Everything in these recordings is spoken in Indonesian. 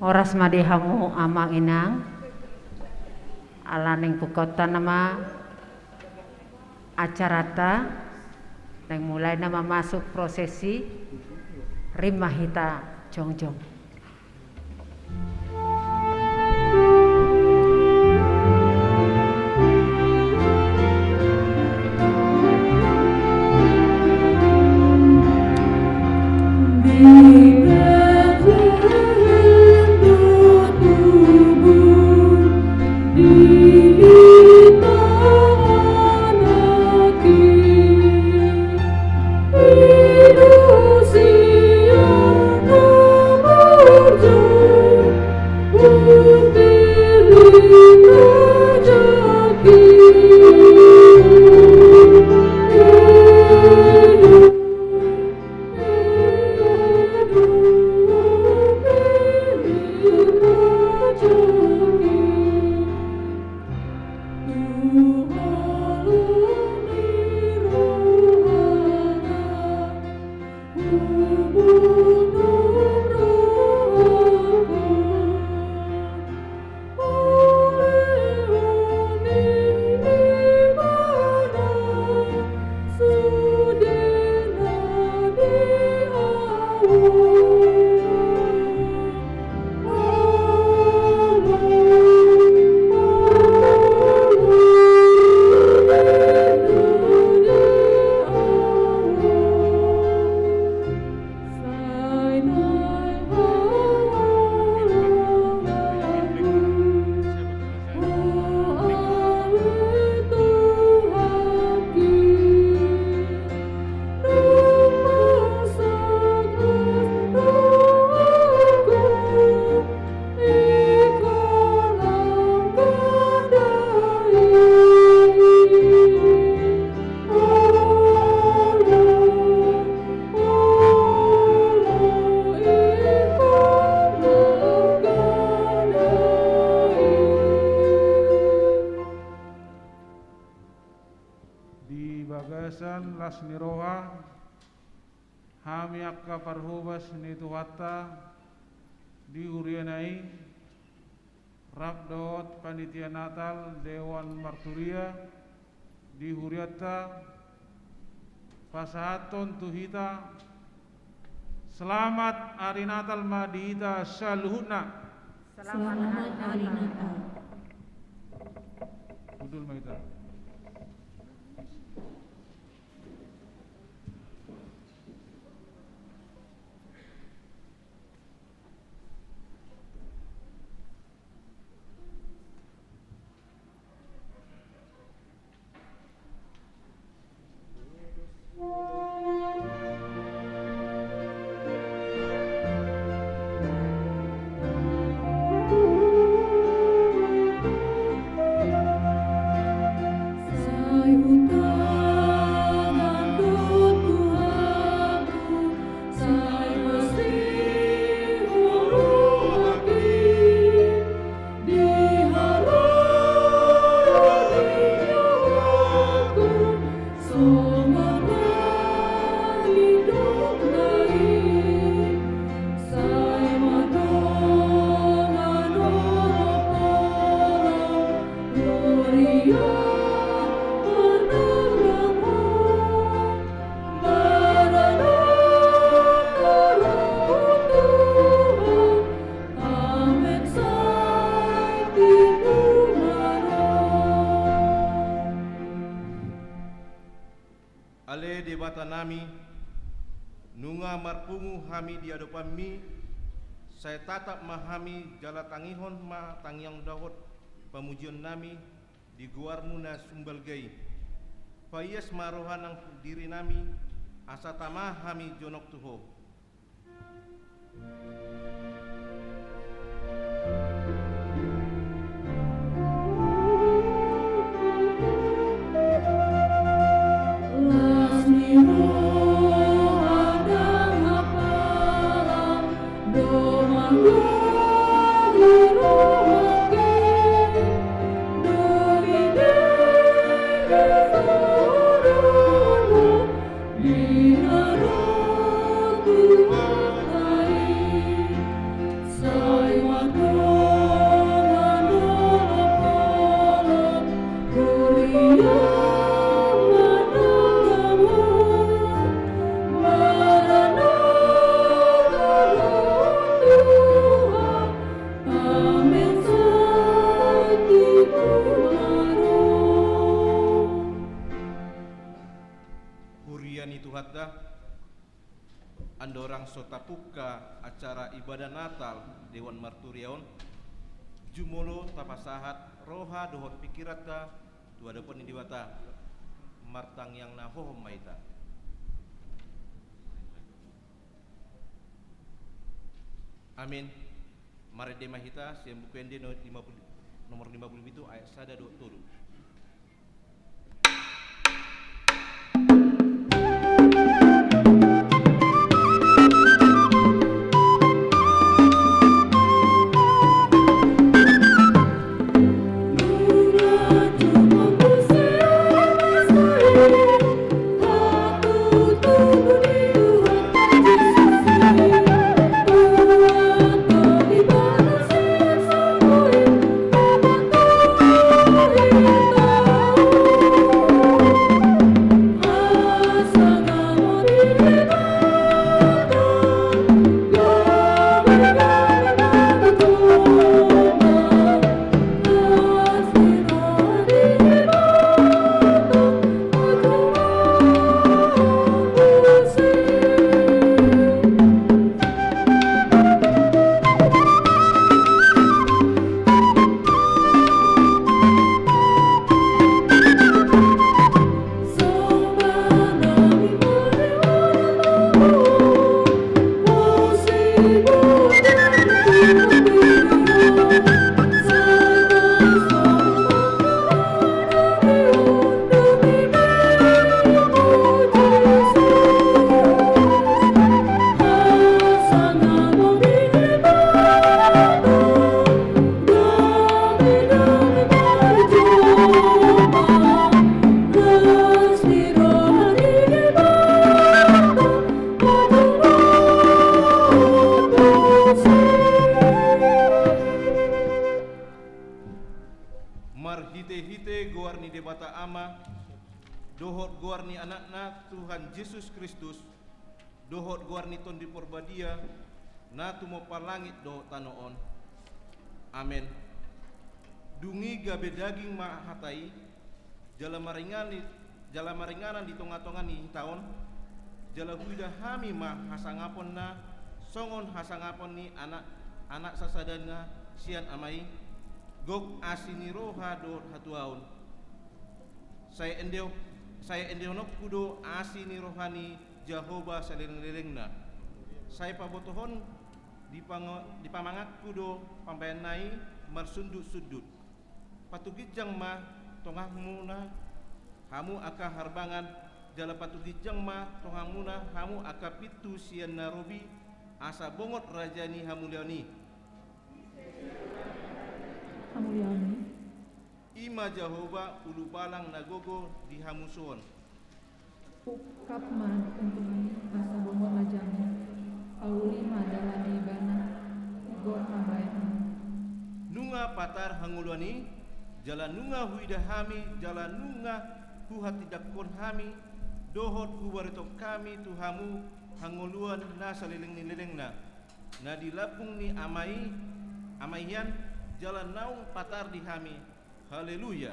Oras madihamu amang inang alaning bukota nama acarata yang mulai nama masuk prosesi rimahita jongjong. Diurianai Rabdot Panitia Natal Dewan Marturia Dihuriata Pasahaton Tuhita Selamat Hari Natal Madihita Saluhutna. Selamat Hari Natal. Budul Maita. Saya tatap mahami jala tangihon ma tangyang dahot pamujian nami di guarmu na sumbalgai. Payas marohan ang diri nami asa tamah hami jonok tuho. Di andorang sotapuka acara ibadah Natal Dewan Marturiaon jumolo tapasahat roha dohot pikirata tuada poni diwata martang yang nahohom maita. Amin. Mari dema hita siang bukende nomor 50 itu ayat sada do tulu. Hite-hite goarni debata ama dohot goarni anakna Tuhan Yesus Kristus dohot goarni ton di porbadia na tumo palangit dohot tanoon. Amen. Dungi gabe daging ma hatai jala maringanan di tonga-tonga ni taon jala huida hami ma hasangapon na songon hasangapon ni anak sasadana sian amai gok asini roha do hatuaun. Saya endeonok kudo asini rohani Jehovah saleng-lelengna. Saya pabotohon dipamangat kudo pambayanai marsundut-sudut. Patugijang ma tongahmu na hamu aka harbangan jala patugijang ma tongahmu na hamu aka pitu sian narobi asa bongot rajani hamuliani. Ima Jehovah ulu balang nagogo di hamusuon. Ukap man untuni asa bongot rajani auli madalani bana gor mabayan. Nunga patar hanguluani jalan nunga huidahami jalan nunga huhat tidak kon hami dohot huwarito kami tuhamu hanguluan na salileng-lilengna na dilapung ni amaian jalan naung patar di hami. Haleluya.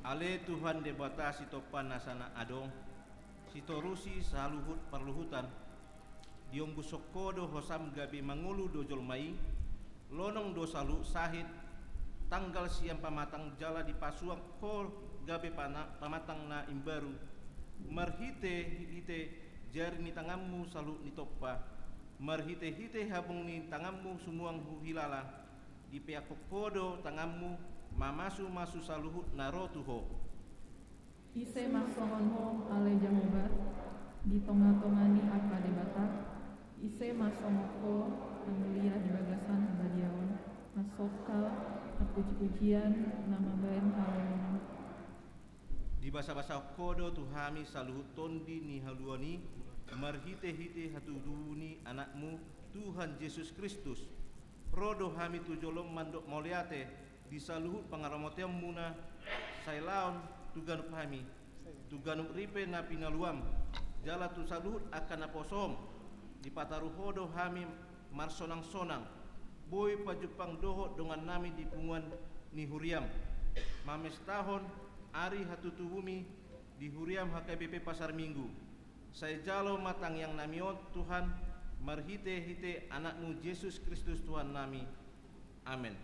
Ale Tuhan debata sitopan nasana adong sitorusi saluhut perluhutan diom busokodo hosam gabi mangulu dojol mai lonong dosalu sahid tanggal siang pamatang jala di pasuang kol gabe pamatang na imbaru marhite jari ni tanganmu salu ni topa marhite habung ni tanganmu sumuang hilala di pihak kokodo tanganmu masu saluhut narotuho. Ise masongon hom ale jamubat di tonga-tongani apa debata. Ise masongoko anulia di bagasan badiawan masokal puji-pujian nama baen haleluya. Di basa-basa kodo tuhami saluhut tondi ni haluani marhite-hite hatuduni anakmu Tuhan Yesus Kristus. Rodo hami tujolom mandok moliate di saluhut pangaramotiam muna sailaon tuganup hami tuganup ripe na pinaluam jala tu saluhut akan aposom di pataru hodo hami marsonang-sonang boy pajupang doho dengan nami di punguan ni huriam mames tahun ari hatutu bumi di huriam HKBP Pasar Minggu. Saya jalo matang yang namiot Tuhan marhite-hite anakmu Yesus Kristus Tuhan nami. Amin.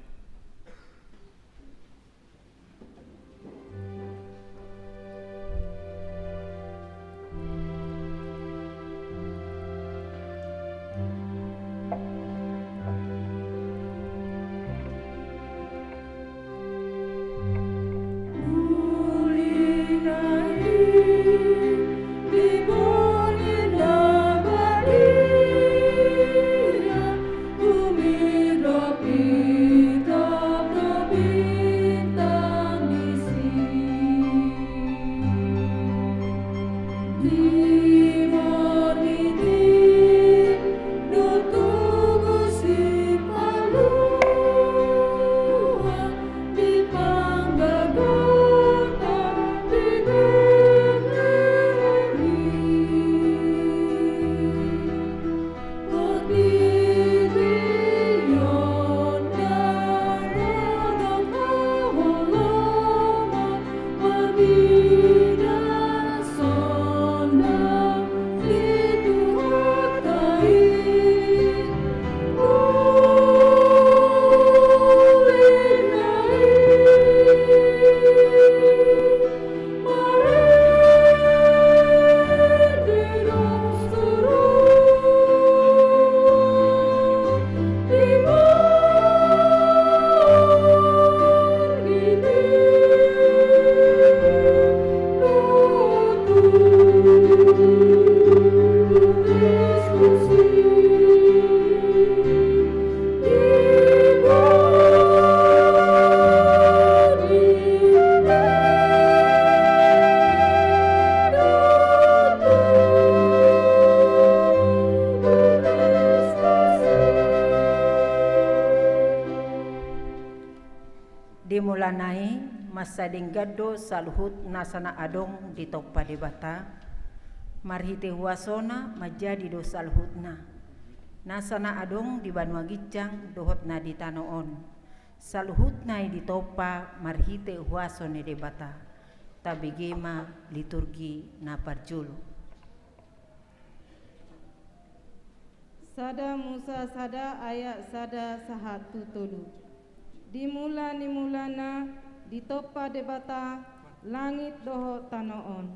Dimulanai masa denggado saluhut nasana adong di topa debata marhite huasona majadi do saluhutna nasana adong di Banua Gicang dohotna di Tanoon saluhutna di topa marhite huasone debata tabigema liturgi na parjulu. Sada Musa sada ayat sada sahatu tolu. Dimulana di topa debata langit doho Tanoon.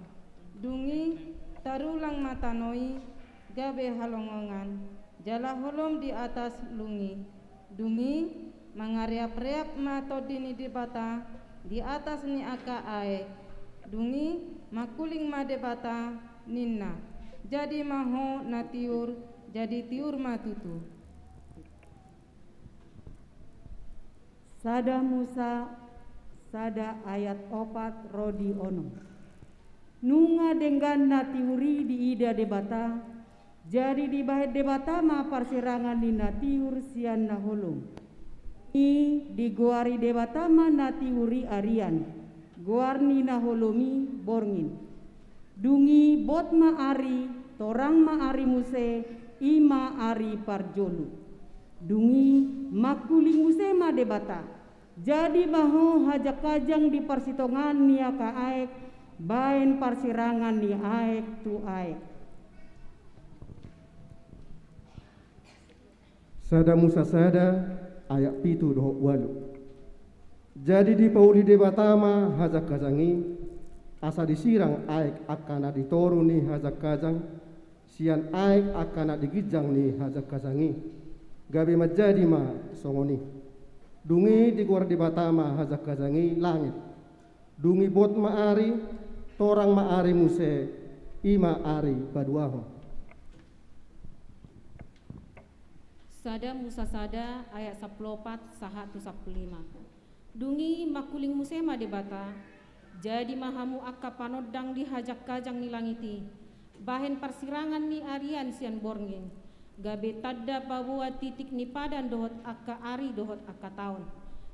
Dungi tarulang matanoi gabe halongongan jala holom di atas lungi. Dungi mangariap-riap mato dini debata di atas ni aka ae. Dungi makuling ma debata ninna. Jadi maho na tiur jadi tiur matutu. Sada Musa sada ayat opat rodi ono. Nunga dengan natiuri di ida debata jadi di bahet debata ma parsirangan di natiur sian naholum. I di guari debata ma natiuri arian guarni naholomi borngin. Dungi bot ma ari torang ma ari muse ima ari parjolu. Dungi makuling muse ma debata jadi maho hajak kajang di parsitongan nia ka aek baen parsirangan ni aek tu aek. Sada Musa sada ayat pitu doho walu. Jadi di pauli debatama hajak kajangi asa disirang aek akana ditoru ni hajak kajang sian aek akana digijang ni hajak kajangi. Gabi majadi ma songoni. Dungi di guar di batama hajak kazangi langit. Dungi bot maari, torang maari muse, ima ari baduaho. Sada Musa sada ayat 14 sahat 15. Dungi makuling musema debata, jadi mahamu akka panodang di hajak kajang ni langiti, bahen persirangan ni arian sian borngin, gabe tadda babua titik ni padan dohot akka ari dohot akka tahun.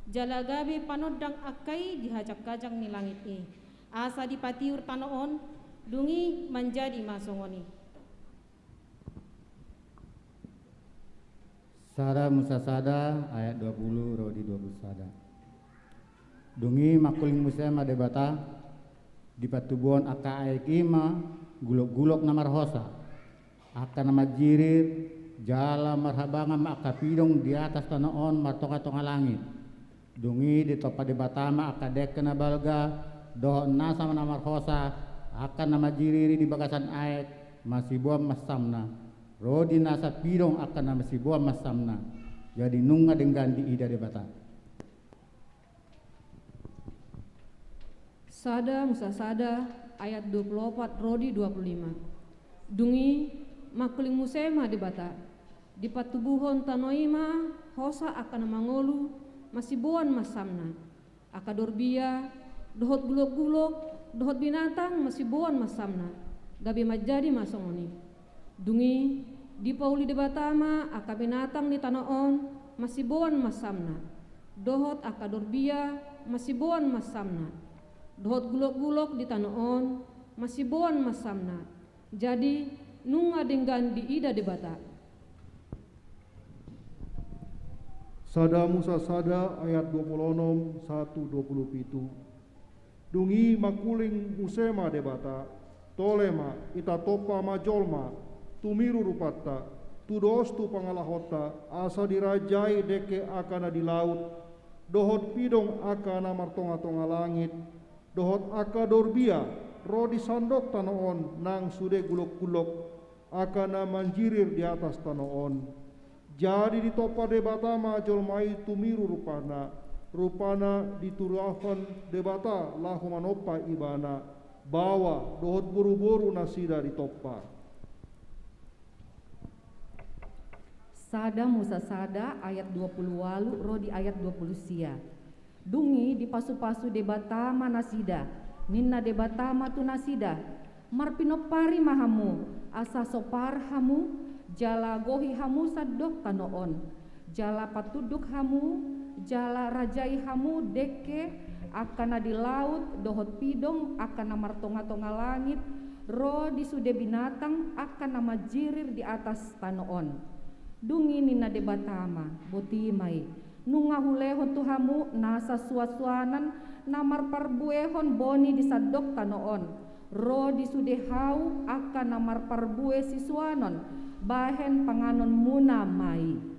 Jala gabe panodang akai di hajak kajang ni langiti, asa dipatiur tanoon, dungi menjadi masongoni. Sada Musa Sada ayat 20 Rodi 20 Sada. Dungi makuling musema debata di patubuan aka aikima gulok-gulok namar hosa aka nama jirir jala marhabanga aka pidong di atas tanoon martonga-tonga langit. Dungi di topa debatama aka dek kena balga doh nasa namar hosa aka nama jiriri di bagasan aek masih buam masamna. Rodi nasa pidong akan nama si buah masamna jadi nunga dengan di ida debata. Sada Musa Sada ayat 24 Rodi 25. Dungi makuling musema debata di patubuhon tanoima hosa akan mangolu masih buan masamna akadorbia dohot gulok-gulok dohot binatang masih buan masamna gabe majadi masongoni. Dungi di pauli debatama aka binatang ni tanoon masih buan masamna dohot akadorbia masih buan masamna dohot gulok-gulok di tanoon masih buan masamna jadi nunga dengan di ida debata. Sada Musa Sada ayat 26 1:27. Dungi makuling musema debata tolema ita topa majolma tumiru rupatta tudos tu pangalahota asa dirajai deke akana di laut dohot pidong akana martonga-tonga langit dohot aka dorbia rodi sandok tanoon nang sude gulok-gulok akana manjirir di atas tanoon jadi di topa debata majolmai tumiru rupana diturafan debata lahu manopa ibana bawa dohot buru-buru nasida di topa. Sada Musa Sada ayat 20 walu Rodi ayat 20 sia. Dungi di pasu-pasu debatama nasida ninna debatama tu nasida marpinopari mahamu asa sopar hamu jala gohi hamu sadok tanoon jala patuduk hamu jala rajai hamu deke akana di laut dohot pidong akana martonga-tonga langit ro di sude binatang akana majirir di atas tanoon. Dungi nina debatama botimai nunga hulehon tuhamu nasa suasuanan namar parbuehon boni disadok tanoon ro di sudehau akan namar parbue siswanon bahen panganon muna mai.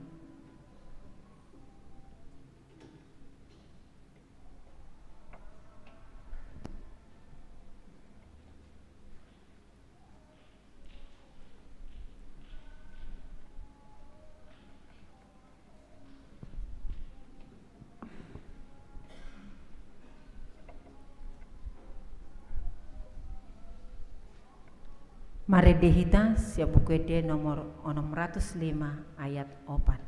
Mari dihita siap buku de nomor 605 ayat 4.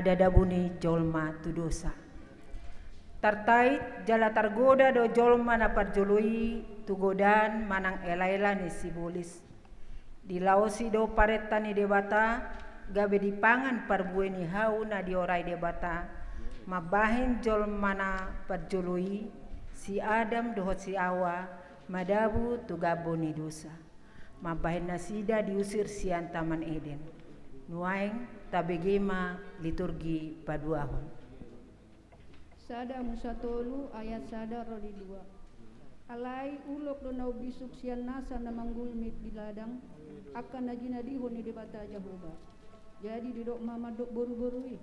Dadabuni jolma tu dosa tertait jala tergoda do jolma na parjolui tu godan manang elaila ni sibulis di lausi do pareta ni debata gabe dipangan parbueni hau na di orai debata mabahin jolma na parjolui si Adam dohot si Awa madabu tu gaboni dosa mabahin nasida diusir sian taman Eden nuaing tabegema liturgi paduahon. Sada Musa Tolu ayat sada Rodi 2. Alai ulok donau bisuk sian nasa na manggulmit di ladang akan najinadihon ni debata Jehovah. Jadi didok mamadok boru-borui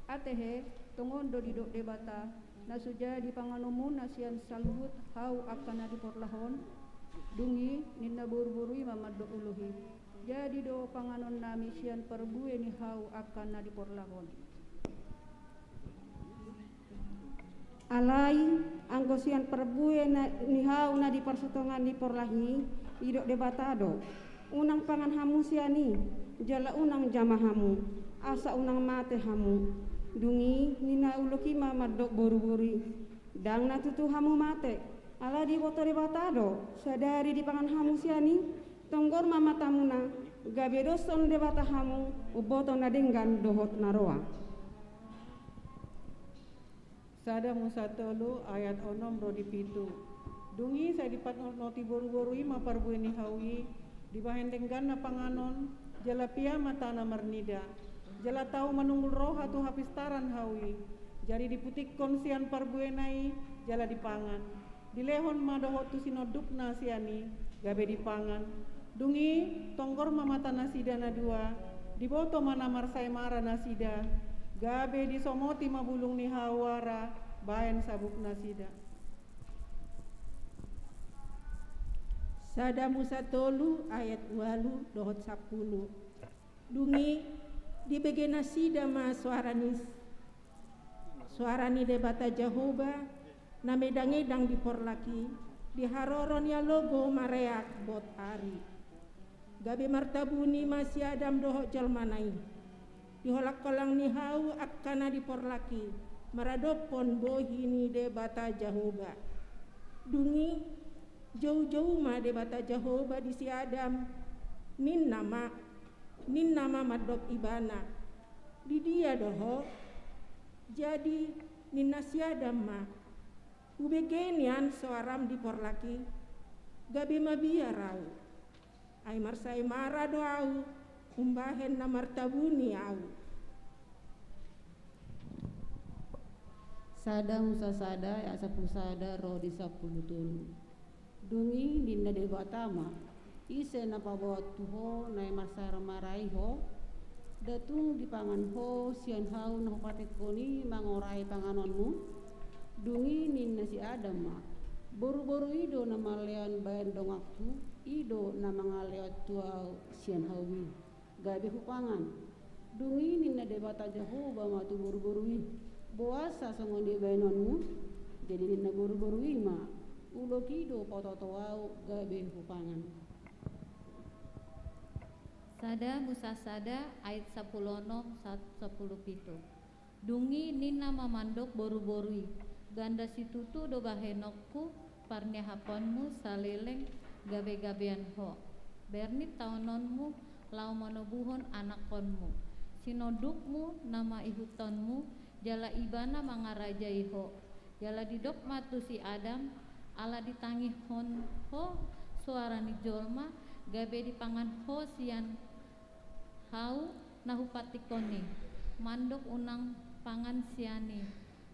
atehe tongondo didok debata nasuja di panganomu nasian salhut hau akan diporlahon dungi ninna boru-borui mamadok uluhi. Jadi do panganon nami sian perbue ni hau akan diporlahon. Alai anggo sian perbue ni hau na di persutongan di porlahi idok debatado unang pangan hamu siani jala unang jamahamu asa unang mate hamu dungi nina uluki mamadok boru-bori dang na tutu hamu mate ala di boto debatado sadari di pangan hamu siani tonggor mama tamuna gabe doson debata hamu uboto na denggan dohot naroa. Sada Musa tolu ayat 6 rodi pitu. Dungi saya dipat noti boru-borui maparbue ni hawi dibahendenggan na panganon jala pia matana marnida jala tau manunggul roh atu hapistaran hawi jari diputik konsian parbue nai jala dipangan dilehon madohot tu sinoduk nasiani gabe dipangan dungi tonggor mamata nasida na dua diboto mana marsai mara nasida gabe disomoti mabulung ni hawara bayan sabuk nasida. Sada Musa tolu ayat 8 dohot 10. Dungi di bagian nasida ma suarani debata Jehovah na medang-edang di porlaki di haroron ya logo mareak bot ari gabe martabuni masih adam dohot jalmanai diholak kolang ni hau akkana di porlaki maradopon bohini debata Jehovah. Dungi jauh-jauh ma debata Jehovah di si Adam nin nama madok ibana di dia doho jadi ninna si Adam ma ubegenian soaram di porlaki gabe mabia rau ay marsai mara doau umbahen na martabuni au. Sada Musa sada ya 10 sada roh di 10 tulu. Dungi dinda debata ma ise na pabawa tuho na marsara marai ho datung dipangan ho sian hau na patekoni mangorai panganonmu dungi ninna si Adam ma boru-boru ido na malean bayan dongaktu ido na mangaleot tuau sian hawi gabe hupangan dungi ninna debata Jehovah ma tu boru-borui boasa songon di bayanonmu jadi ninna boru-borui ma ulo kido pototoau gabe hupangan. Sada Musa sada ayat 10 pitu. Dungi nina mamandok boru-borui ganda situtu do bahenokku parnya haponmu saleleng gabe-gabean ho bernit taunonmu lau manobuhon anakonmu sinodukmu nama ihutonmu jala ibana mangarajai ho jala didok matu si Adam ala ditangi hon ho suarani jolma gabe dipangan ho sian hau nahupatikoni mandok unang pangan siani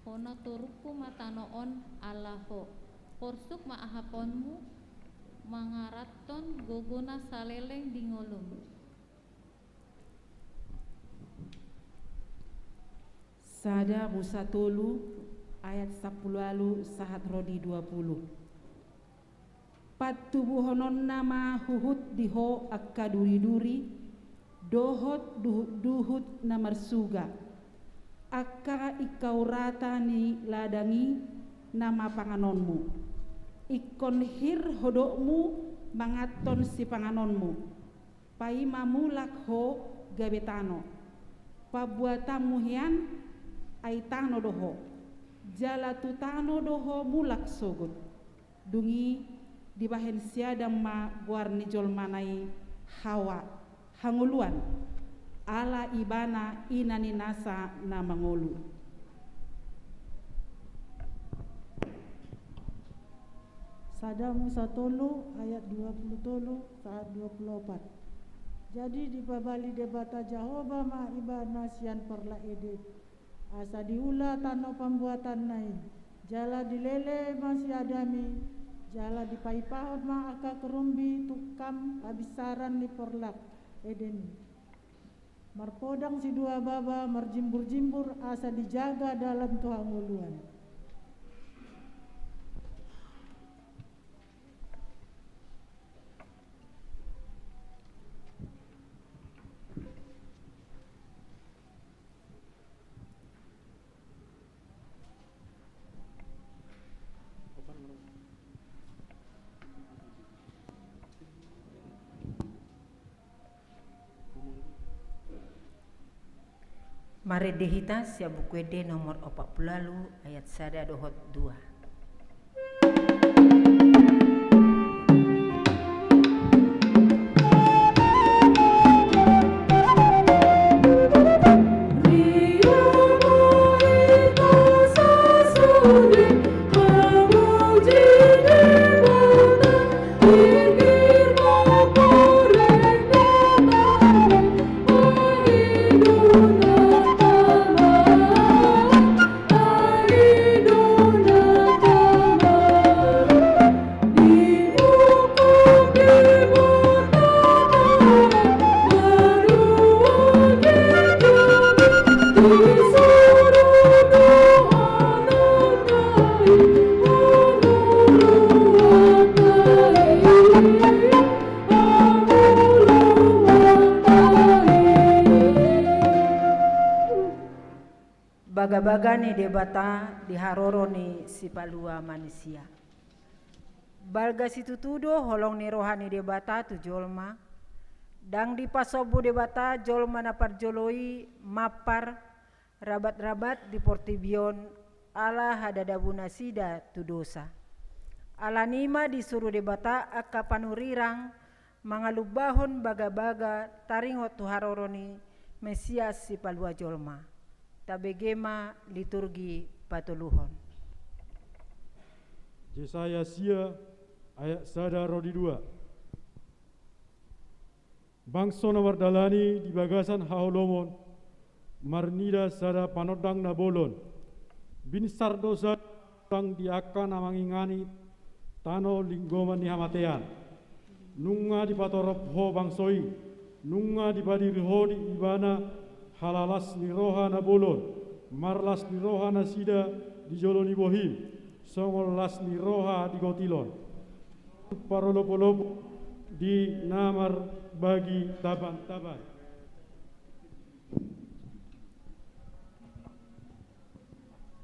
hono turuku matanoon ala ho porsuk maahaponmu mangaraton gogona saleleng dingolum. Sada Musa tolu ayat 10 lalu sahat rodi 20. Patubuhonon nama huhut diho akka duri-duri dohot duhut namar suga akka ikau rata ni ladangi nama panganonmu ikon hir hodokmu mangaton si panganonmu pai mamulak ho gabetano pabuatamu hian aitano doho jala tutano doho mulak sogot dungi dibahen siadam ma guarni jolmanai hawa hanguluan ala ibana inani nasa na mangolu. Sada Musa tolu ayat 20 tolu saat 24. Jadi dipabali debata Jehovah ma ibana sian perla ede asa diula tano pembuatan nai jala dilele masih adami jala di paipahon ma aka kerumbi tukam abisaran di porlak edeni. Marpodang si dua baba marjimbur-jimbur asa dijaga dalam Tuhan nguluan. Mari dihita sia buku D nomor 40 ayat 1 dohot 2. Baga-baga ni debata diharoro ni si palua manusia. Balga situ tudo holong ni rohani debata tu jolma. Dang di pasobu debata jolma napar joloi mapar rabat-rabat di portibion ala hadadabuna sida tu dosa. Ala nima disuruh debata akka panurirang mangalubahon baga-baga taringot tu haroroni Mesias si palua jolma. Tabegema liturgi patuluhon. Yesaya sia ayat 1 rodi 2. Bangso na wardalani di bagasan haolomon marnida sada panodang na bolon. Binsar dosa tang diaka na mangingani tano linggoman ni hamatean. Nunga di patorop ho bangsoi. Nunga di badir ho di ibana halalas ni roha na bolon, marlas ni roha na sida di joloni bohim, songolas ni roha di gotilon. Parolopo-lopo di namar bagi taban-taban.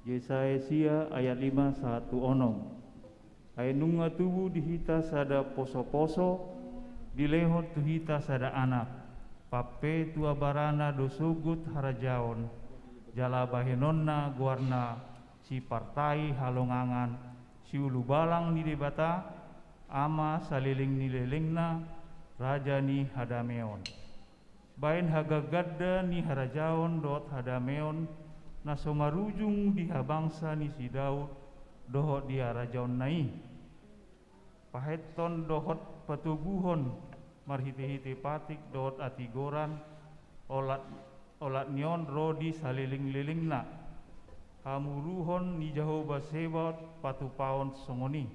Yesaya sia ayat 5 1 onong. Ayat nunga tubuh dihita sada poso-poso, dilehot tuhita sada anak. Pape tua barana dosugut harajaon jala bahenonna guarna si partai halongangan si ulu balang ni debata ama saliling ni lelengna raja ni hadameon bain hagagadda ni harajaon dot hadameon na somarujung di habangsa ni si Daud dohot di harajaon nai paheton dohot patuguhon marhiti-hiti patik dot atigoran olat nion rodi saliling-lilingna hamuruhon ni Jehovah Sebot patupaon songoni.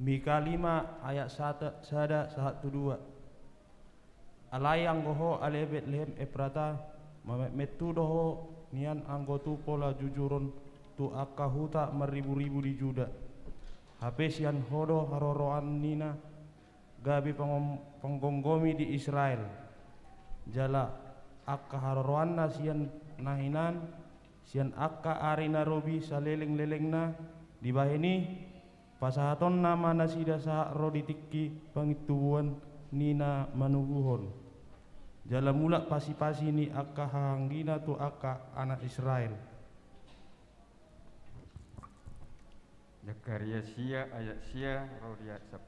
Mika 5 ayat 1 sada 1-2. Alayang goho ale Betlehem Efrata metu doho nian anggotu pola jujuron tu akahuta meribu-ribu di Juda. Hapesian hodo haroroan nina gabi penggonggomi di Israel. Jala akka haroroan na sian nahinan sian akka arina robi saleleng-lelengna dibahini pasahaton nama nasida sa roditikki pangituan nina manuguhon. Jala mulak pasi-pasi ni akka hanggina tu akka anak Israel. Zakaria sia ayat sia rodia 10.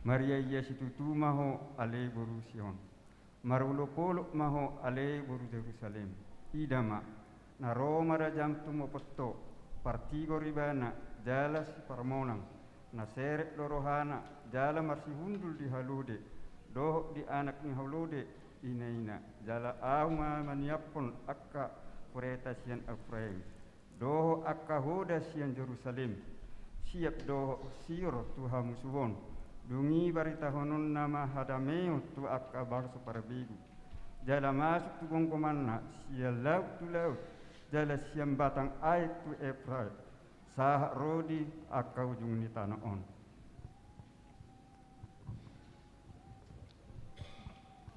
Maria ia situtu maho ale boru Sion. Marulo polok maho ale boru Jerusalem. Idama na Roma rajam tumo potto partigo ribana jala si parmonang na seret lorohana jala marsi hundul di halude doh di anak ni halude inaina jala auma maniapon akka pureta sian Efraim doho akahoda sian Jerusalem siap doho siro Tuhan musuhon dungi barita honon nama hadameo tu akka barso parabigu jala masuk tu gongkomanna sia laut tu laut jala siam batang air tu Efraim sah rodi akka ujung ni tanah on.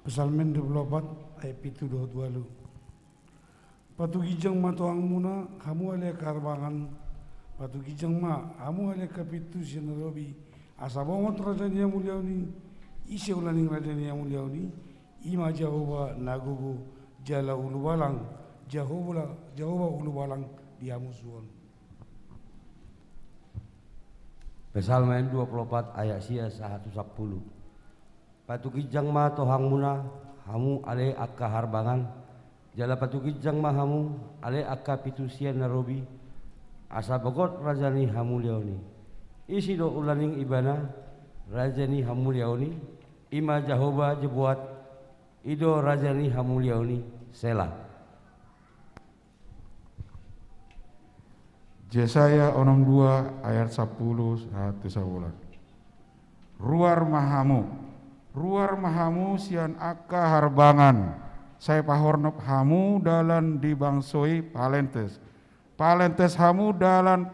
Psalmen 24 ayat 7-22. Patugijang ma toang muna kamu ale karbangan patugijang ma kamu ale kapitu sinarobi asabongot raja ni muliauni isi ulaning raja ni muliauni ima Jehova nagugu jala ulubalang Jehova ulubalang dia musuhan. Psalmen 24 ayat sia 110. Patugijang ma tohang muna hamu ale akka harbangan jala patugijang ma hamu ale akka pitusian narobi asa bogot rajani hamu leoni isi do ulaning ibana rajani hamu leoni ima Jehova jebuat ido rajani hamu leoni Selah. Yesaya 62 ayat 10-11. Ruar mahamu sian akka harbangan saya pahornop hamu dalan dibangsoi palentes hamu dalan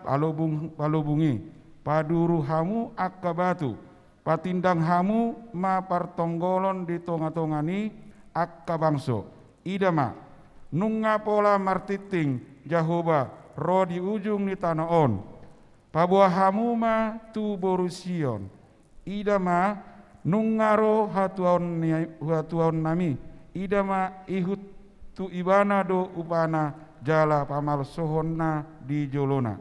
palubungi paduru hamu akka batu patindang hamu ma partonggolon di tonga-tongani akka bangso idama nunga pola martiting Jehova roh di ujung ni tanah on pabuah hamu ma tu borusion idama nungaro hatuaon nami idama ihut tu ibana do upana jala pamal sohonna di jolona.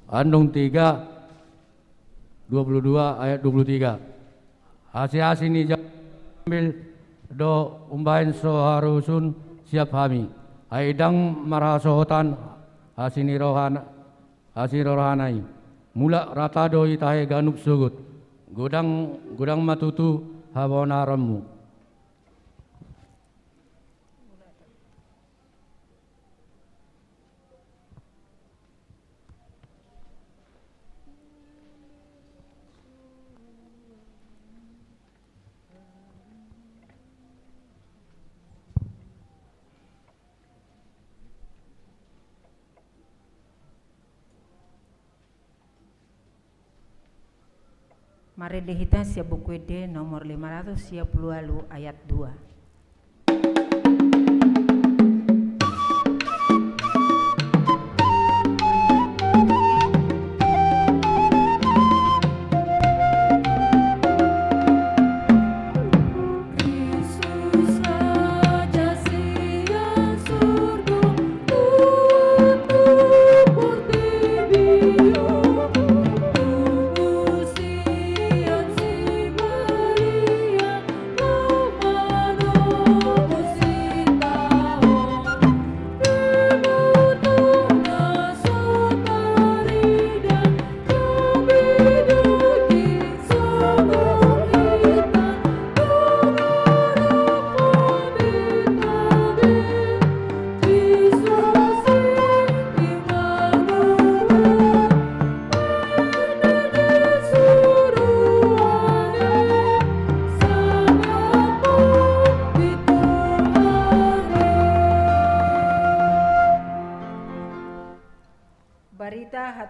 Andung 3 22 ayat 23. Hasi-hasi ni jambil do umbain soharusun siap hami aidang marasohotan hasini rohanai mula rata doi tahe ganuk sugut gudang matutu habona remu. Mari dihita siap buku D nomor 510 ayat 2.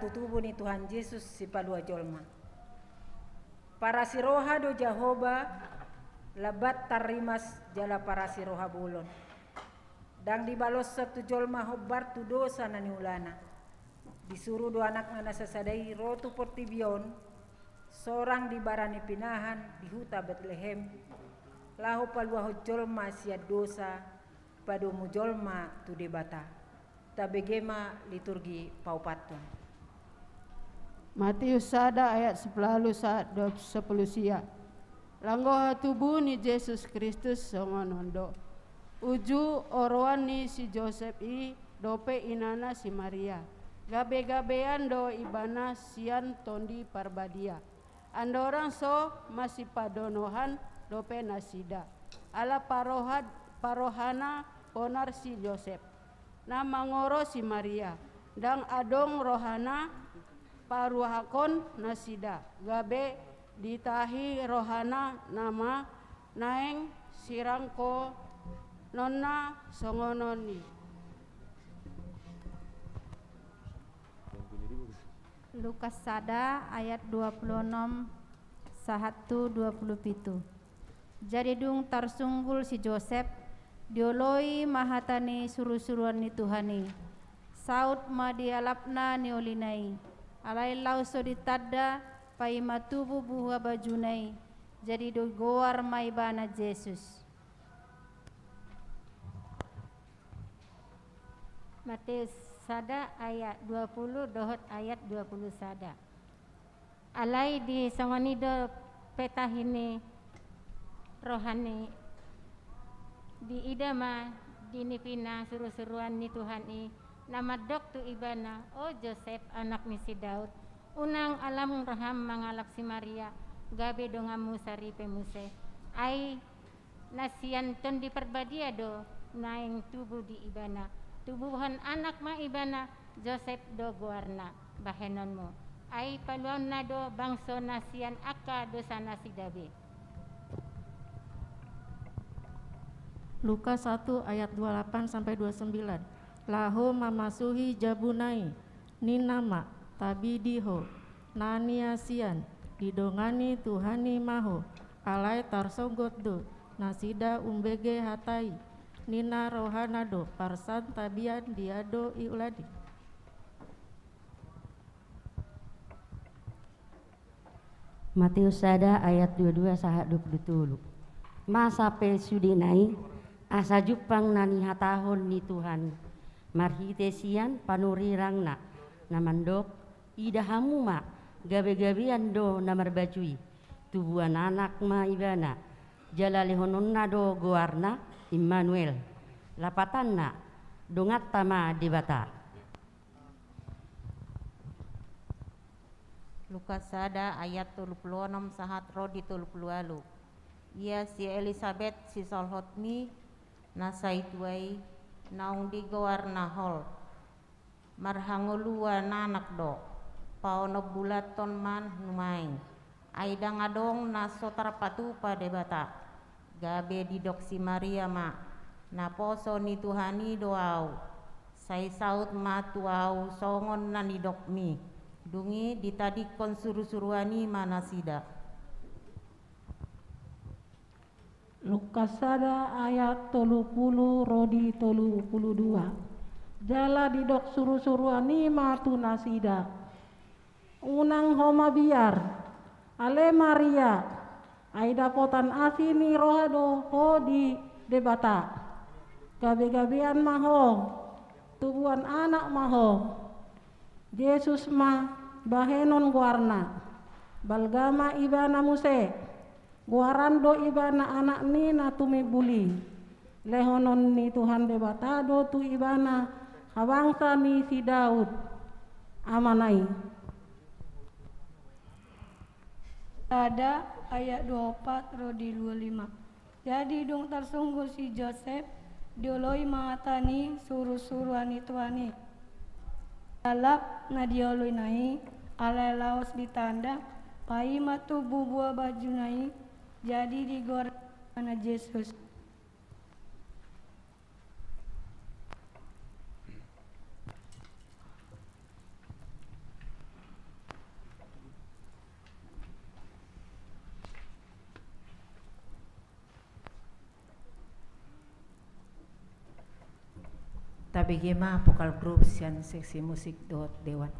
Tubuh ni Tuhan Yesus si palua jolma. Para siroha do Jehova labat tarimas jala para siroha bulon. Dang dibalos satu jolma hobar tu dosa nani ulana. Disuruh do anak nana sasadai rotu portibion. Seorang di barani pinahan di huta Bethlehem. Lahu palua jolma sia dosa padu mujolma tu debata. Tabegema liturgi paupatun. Matius 1 ayat 10 sia. Langgoha tubuh ni Yesus Kristus songonondo. Uju oroan ni si Joseph i dope inana si Maria. Gabe-gabean do ibana sian tondi parbadia. Andorang so masih padonohan dope nasida. Ala parohana ponar si Joseph. Nama ngoro si Maria. Dang adong rohana paruhakon nasida. Gabe ditahi rohana nama naeng sirangko nonna songononi. Lukas sada ayat 26 1:27. Jadi dung tarsunggul si Joseph dioloi mahatani suruh-suruan ni Tuhani. Saud ma dialapna ni olinai. Alai lau so ditadda pai matubu buha bajunai. Jadi do goar maibana Yesus. Matius sada ayat 20 dohot ayat 20 sada. Alai di sangonido petahini rohani di idama dinipina suruh-suruan ni Tuhan nama dok tu ibana o Joseph anak ni si Daud unang alam raham mangalap si Maria gabe dongamu sari pemuse ai nasian ton di perbadia do naeng tubuh di ibana tubuhan anak ma ibana Joseph do goarna bahenonmu ai paluan na do bangso nasian aka dosa nasi dabe. Lukas 1 ayat 28 sampai 29. Laho mamasuhi jabunai ninama tabidiho naniasian didongani Tuhani maho alai tarsogot do nasida umbege hatai nina rohanado parsan tabian diado iuladi. Matius sada ayat 22 sahat 27. Masa pe sudinai asa jupang nani hatahon ni Tuhan marhitesian panurirangna namandok idahamu ma gabe-gabean do namar bacui tubuhan anak ma ibana jalalihononna do goarna Immanuel lapatanna dongatta ma debata. Lukas sada ayat 36 sahat rodi 30. Ia si Elizabeth si solhotni nasai tuai naung di gowarna hol marhangulua nanak do paono bulaton man numaing aidang adong nasotar patu pada bata gabe didok si Maria ma naposo ni Tuhani doau sai saut ma tuau songon nanidok mi dungi ditadikon suruh-suruani manasida. Lukas sada ayat 30 rodi 32. Jala didok suruh-suruani matu nasida. Unang homa biar. Ale Maria. Aida potan asini rohado ho di debata. Gabe-gabean maho. Tubuhan anak maho. Yesus ma bahenon guarna. Balgama ibana muse. Guarando ibana anak ni na tumi buli lehonon ni Tuhan debatado tu ibana habangsa ni si Daud amanai. Ada ayat 24 rodi 25. Jadi dong tersungguh si Joseph dioloi mahatani suruh-suruani tuani alap na dioloi nai alai laos ditanda pai matu bubua baju nai jadi digor mana Yesus. Tabi gema vokal group sian seksi musik dot dewan.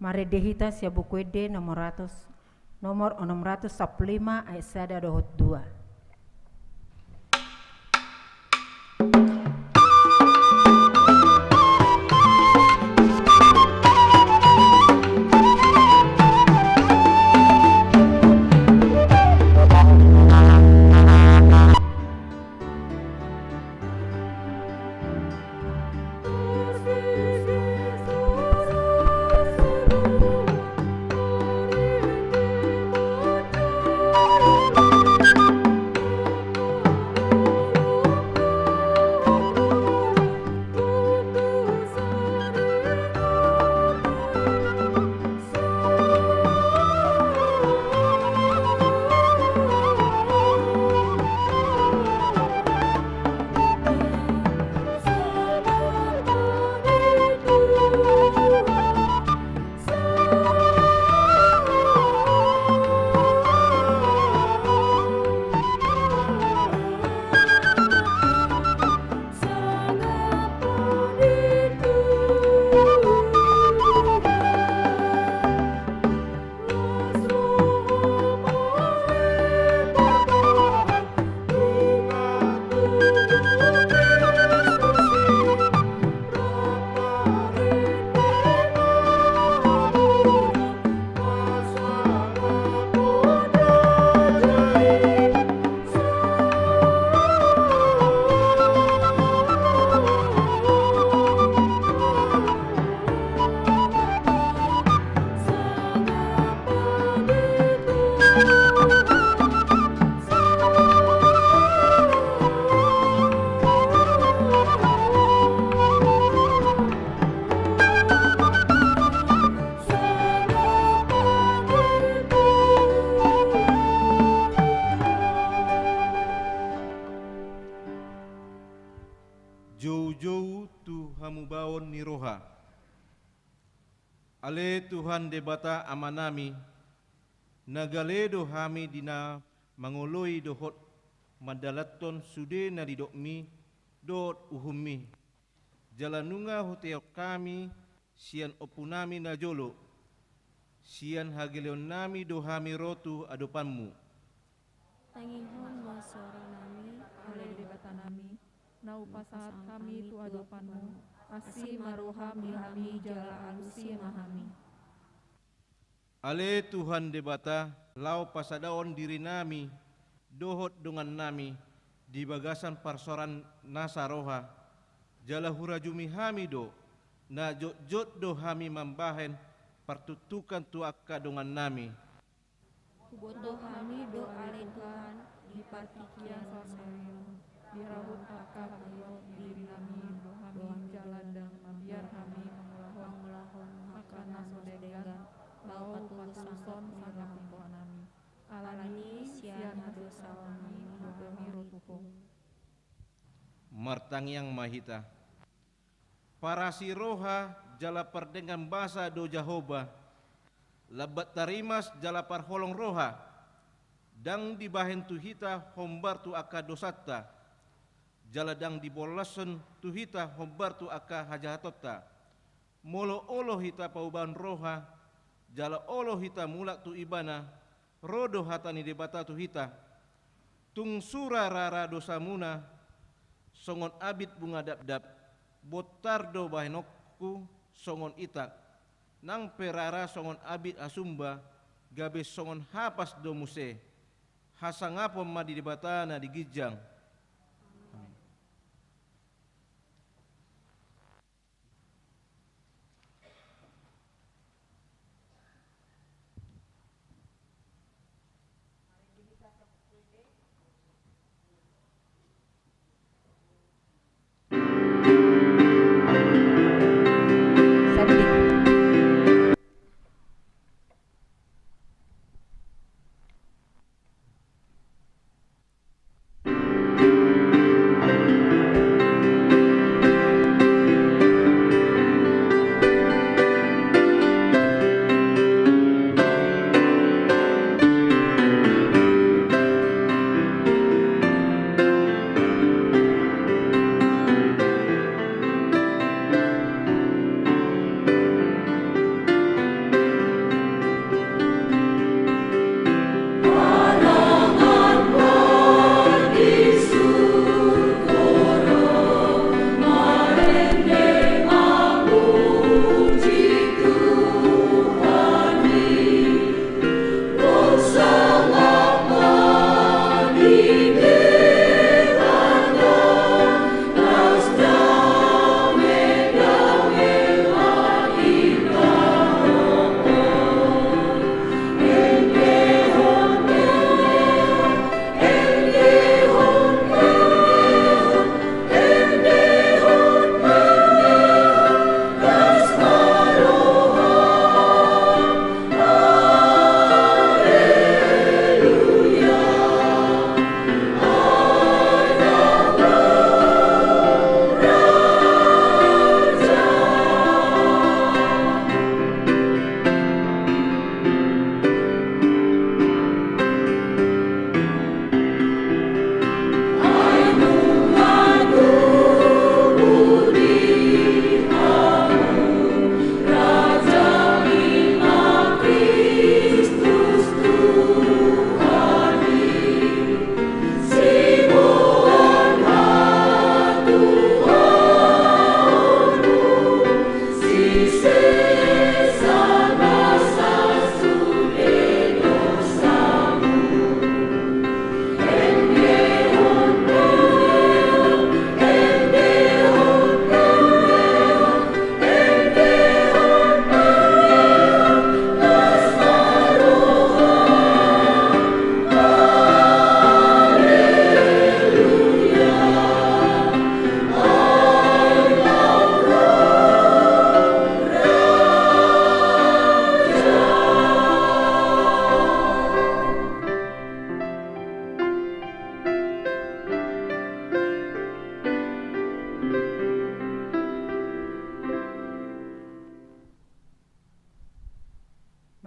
Mare dehita sia buku ede nomor 615 ayat 1 dohot 2. Ale Tuhan debata amanami, nagaledo hami dina mangoloi dohot madalaton sude na didokmi dot uhumi. Jalanunga hoteok kami sian opunami na jolo, sian hageleon nami dohami rotu adopanmu. Tangihon mo sore nami, ale debata nami, naupasahat kami tu adopanmu, asi maruhami hami jala alusi mahami. Ale Tuhan debata, lau pasadaon diri nami, dohot dengan nami, di bagasan parsoran nasaroha, jala hurajumi hami do, na jot do hami mambahen, partutukan tu akka dengan nami. Bodoh kami do ale Tuhan, di partikian soserion, di rahut akka hayo diri nami, do hami jaladang, biar kami mengulahon akan nasodegan, lau patuson sagah himbo nami. Alani sian dosa kami, do kami rotuko. Martangyang mahita, para siroha jala perdengan basa do Jahoba, labat tarimas jala parholong roha, dang dibahen tuhita hombar tu akka dosata, jala dang dibolasen tuhita hombar tu akka hajatotta, molo olo hita pauban roha, jala olo hita mulak tu ibana, rodo hatani debata tuhita, tung sura rara dosamuna, songon abit bunga dap-dap, botardo bahenokku songon itak, nang perara songon abit asumba, gabe songon hapas do muse, hasangapom madi debatana di gijang.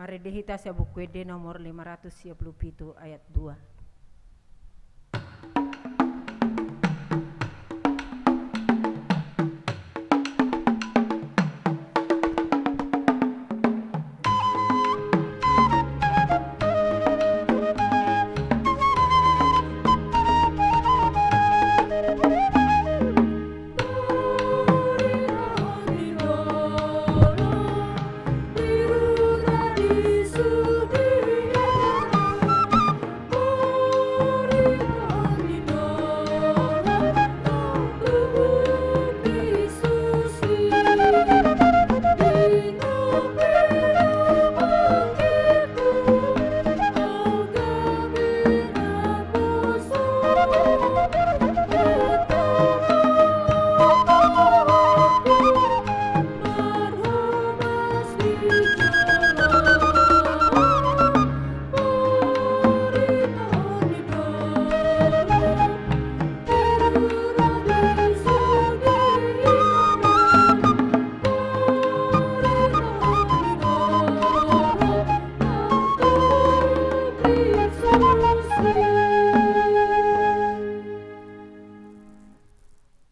Mari dihita sa buku D nomor 537 ayat 2.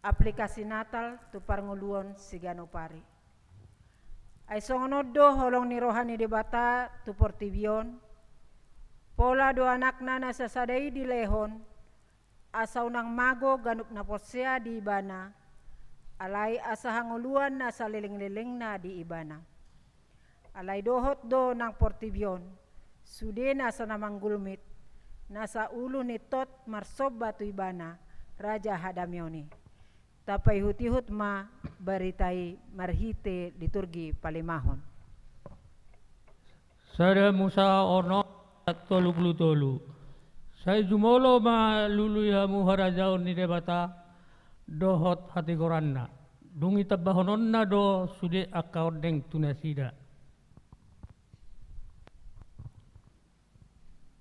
Aplikasi Natal tu parnguluon sigano pari. Ay songonodo holong ni rohani debata tu portibion. Pola do anak na nasasadai di lehon. Asa unang mago ganup na posea di ibana. Alay asa hanguluan na sa liling-liling na di ibana. Alay dohot do ng portibion. Sude nasa namang gulmit. Nasa ulo ni Tot marsob batu ibana. Raja Hadamioni. Tapay hutihut ma baritay marhite liturgi palimahon. Sada Musa ono at tolu. Say jumolo ma luluyamu harajaon ni debata dohot hati koranna. Dungi tabahonon na do sude akaordeng tunasida.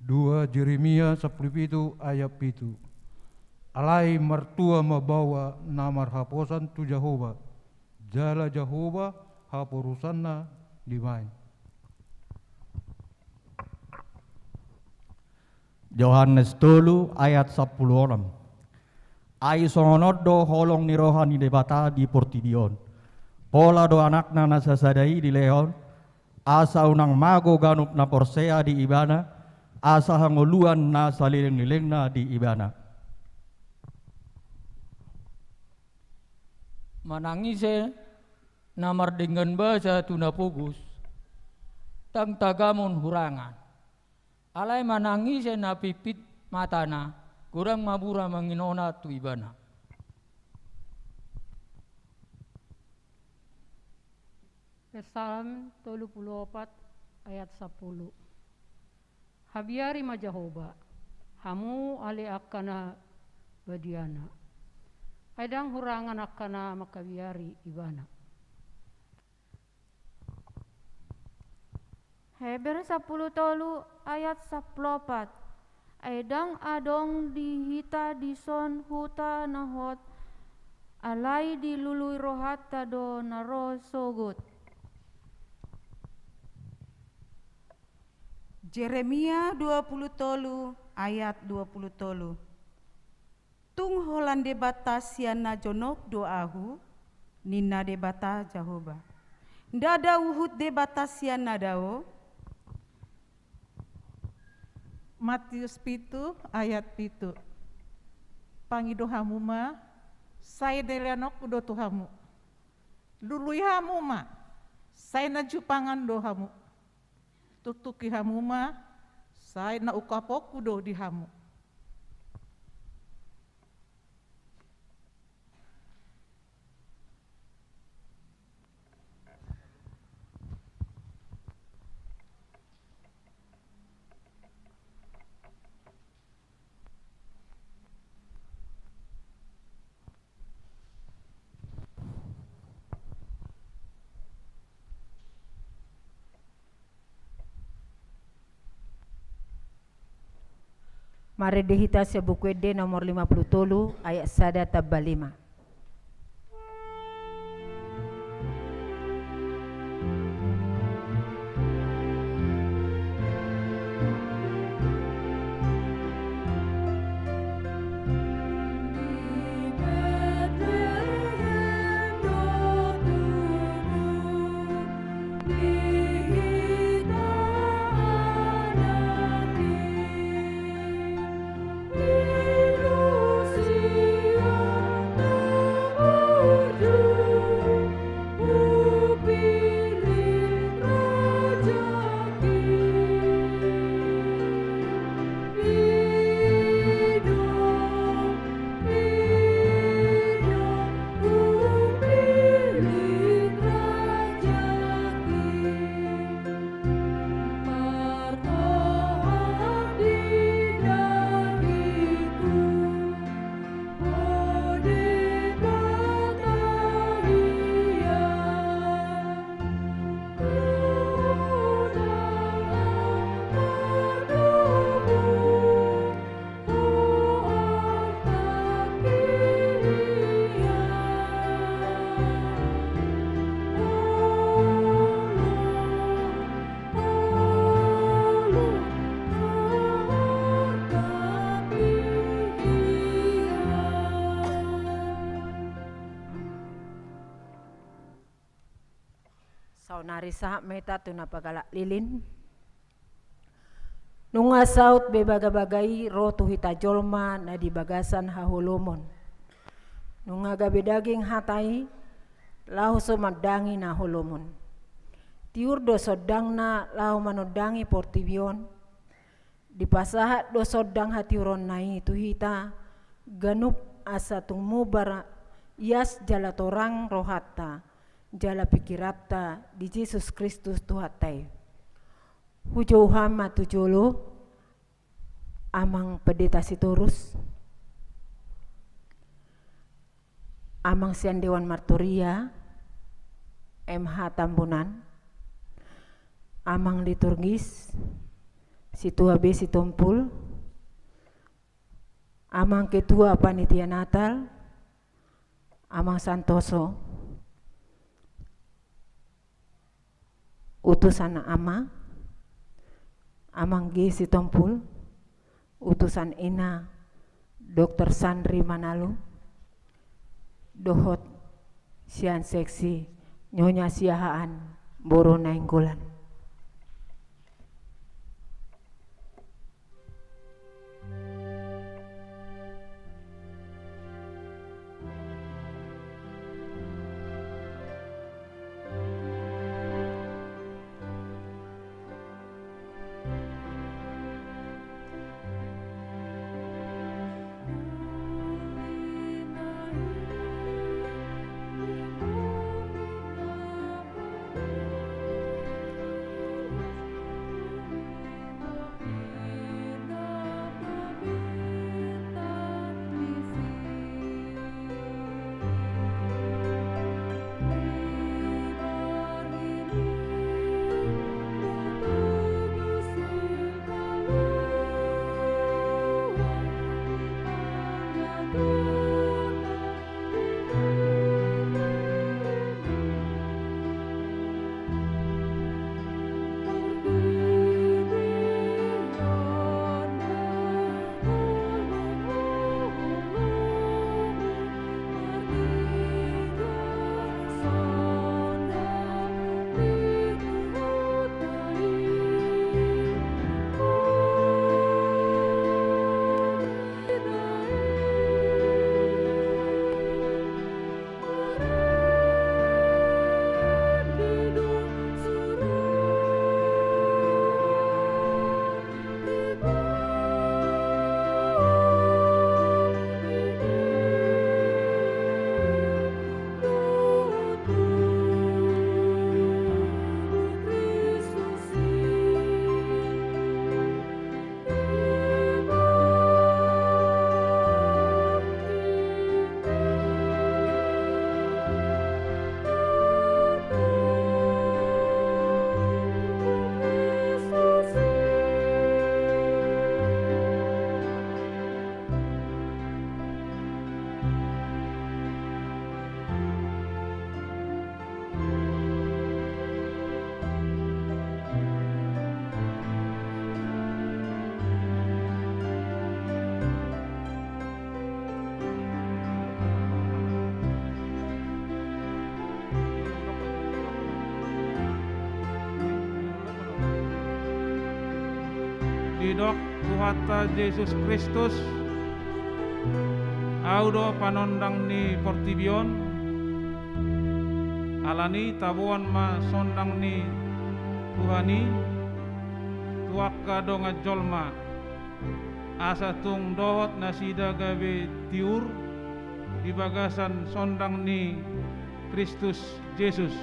2 Jeremia 10 ayat 7. Alai mertua membawa namar haposan tu Jehova. Jala Jehova haporusanna dimain. Yohanes 3 ayat 10. Ai songonod do holong ni rohani debata di portidion. Pola do anak na nasasadai di leon. Asa unang mago ganup na porsea di ibana. Asa hanguluan na saliling-liling na di ibana. Manangise namar dengan bahasa tuna pugus tang tagamon hurangan alai manangise na pipit matana kurang mabura manginona tu ibana. Psalm 34 ayat 10. Habiari ma Jehova hamu ale akana badiana. Aidang hurangan akana makabiari ibana. Heber 10 tolu ayat 14. Aidang adong dihita dison huta nahot alai dilului rohata do naro sogot. Jeremia 20 tolu ayat 20 tolu. Tung holan debata siana jonok doahu nina debata Jehova. Ndada uhud debata siana dao. Matius 7 ayat 7. Pangido hamu ma sai delianok udo tuhamu. Lului hamu ma sai na jupangan do hamu. Tutuki hamu ma sai na ukapok udo di hamu. Mari dihita sa buku D nomor 50 ayat 1 tabal 5. Saunari sahak meta tuna pagalak lilin. Nunga saut bebaga-bagai rotu hita jolma na di bagasan hahulumon. Nunga gabe daging hatai lahu somadangi na hulumon. Tiur do sodangna lahu manodangi portibion. Di pasahat do sodang hatiuron nai tu hita ganup asa tungmu bara yas jala torang rohatta jala pikiratta di Yesus Kristus Tuhatai. Hujauham matujolo amang pendeta sitorus amang sian Dewan Martoria MH Tambunan amang liturgis situa B Sitompul amang ketua panitia Natal amang Santoso utusan amang G Sitompul, utusan Ina Dr. Sandri Manalu, dohot sian seksi Nyonya Siahaan Boro Nainggolan. Didok Tuhata Yesus Kristus audo panondang ni Portibion alani tabuan ma sondang ni Tuhani tuaka donga jolma asa tung dohot nasida gawe tiur di bagasan sondang ni Kristus Yesus.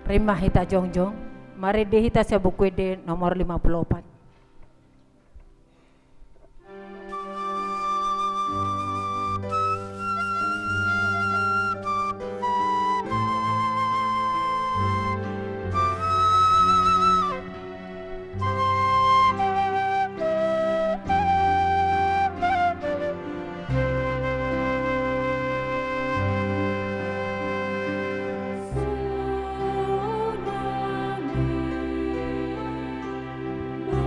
Rimah hita jongjong, mari deh hita sebuku de nomor 54. Tsunami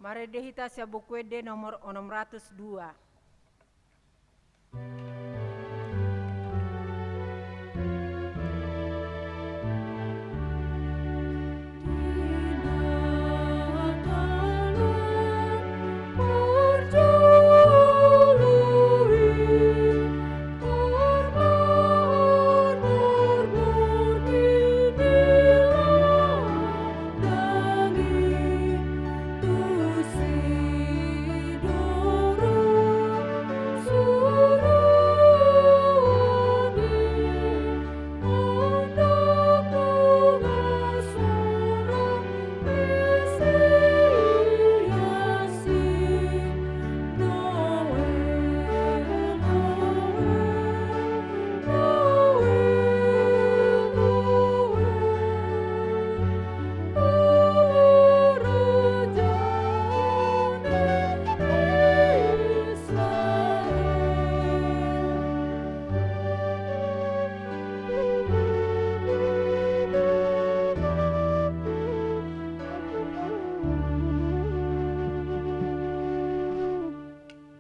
Mari dehita sabukwede nomor 602.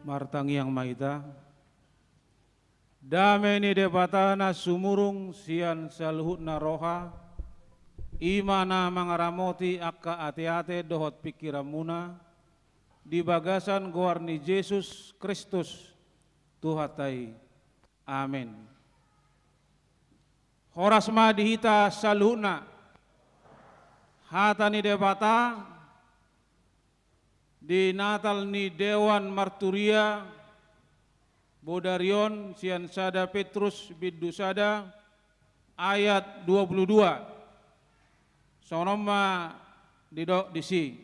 Martangi yang maita, dameni debatana sumurung sian salhutna roha, imana mangaramoti akka ate-ate dohot pikiramuna, di bagasan goarni Yesus Kristus Tuhatai. Amin. Horas ma dihita salhutna, hatani debata, di Natal ni Dewan Marturia Bodarion Sian Sada Petrus Bidusada ayat 22 sonoma didok disi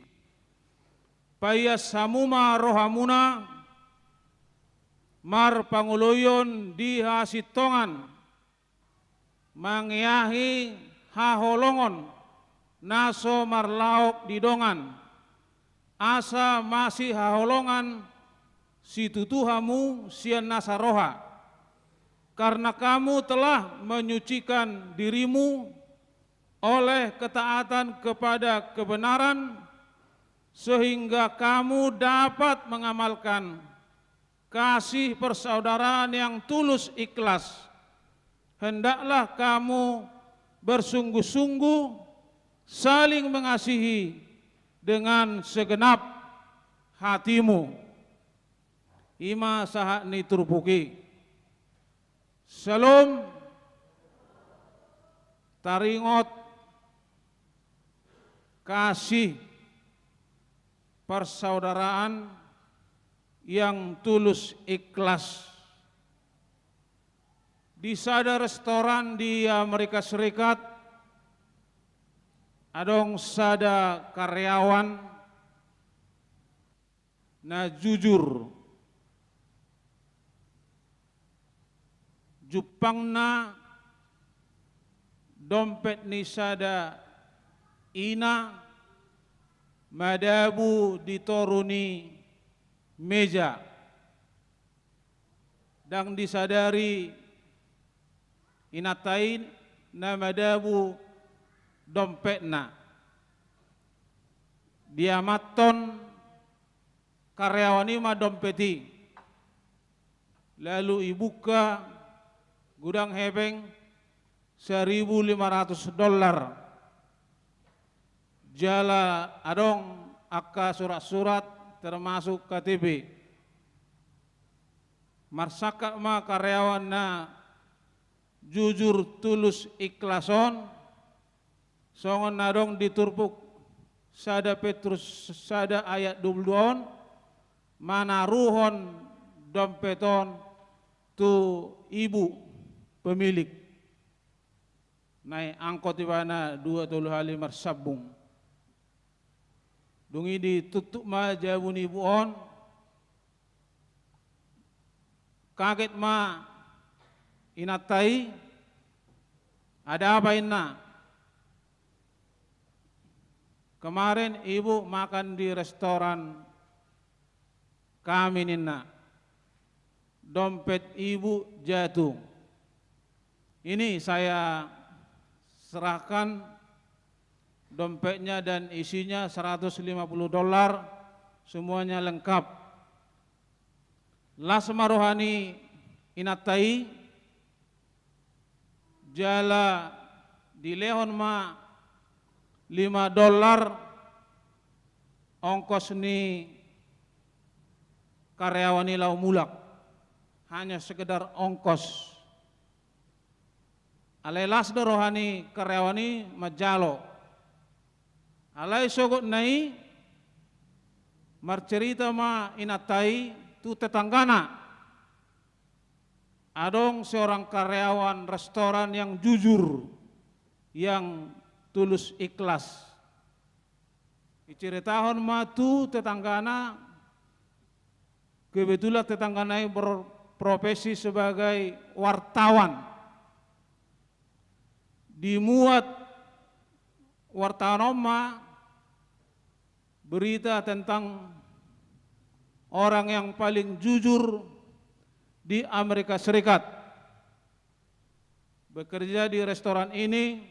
payas samuma rohamuna mar panguloyon di hasitongan mangyahi haholongon naso marlaok didongan asa masih haholongan si tutuhamu sian nasaroha, karena kamu telah menyucikan dirimu oleh ketaatan kepada kebenaran, sehingga kamu dapat mengamalkan kasih persaudaraan yang tulus ikhlas. Hendaklah kamu bersungguh-sungguh saling mengasihi dengan segenap hatimu. Ima saha ni turpuki. Salam taringot kasih persaudaraan yang tulus ikhlas. Di sada restoran di Amerika Serikat adong sada karyawan na jujur jupangna dompet ni sada ina madabu ditoruni meja dan disadari inatain na madabu dompetna dia maton karyawan ima dompeti lalu ibuka gudang hebeng $1.500 jala adong akka surat-surat termasuk KTP marsaka ma karyawan na jujur tulus ikhlason songon nadong diturpuk sada Petrus sada ayat 22 manaruhon dompeton tu ibu pemilik naik angkot ibana 2 hali marsabung dungi ditutup ma jabun ibu on kaget ma inatai ada apa inna. Kemarin ibu makan di restoran kami nina, dompet ibu jatuh. Ini saya serahkan dompetnya dan isinya $150 semuanya lengkap. Lasma rohani inatai jala di lehon ma $5 ongkos ni karyawan ilau mulak, hanya sekedar ongkos. Alai lasda rohani karyawani majalo. Alai sogot nai marcerita ma inatai tu tetanggana. Adong seorang karyawan restoran yang jujur, yang tulus ikhlas. Iceritahon ma tu tetanggana, kebetulan tetanggana berprofesi sebagai wartawan. Dimuat wartawan Oma berita tentang orang yang paling jujur di Amerika Serikat. Bekerja di restoran ini,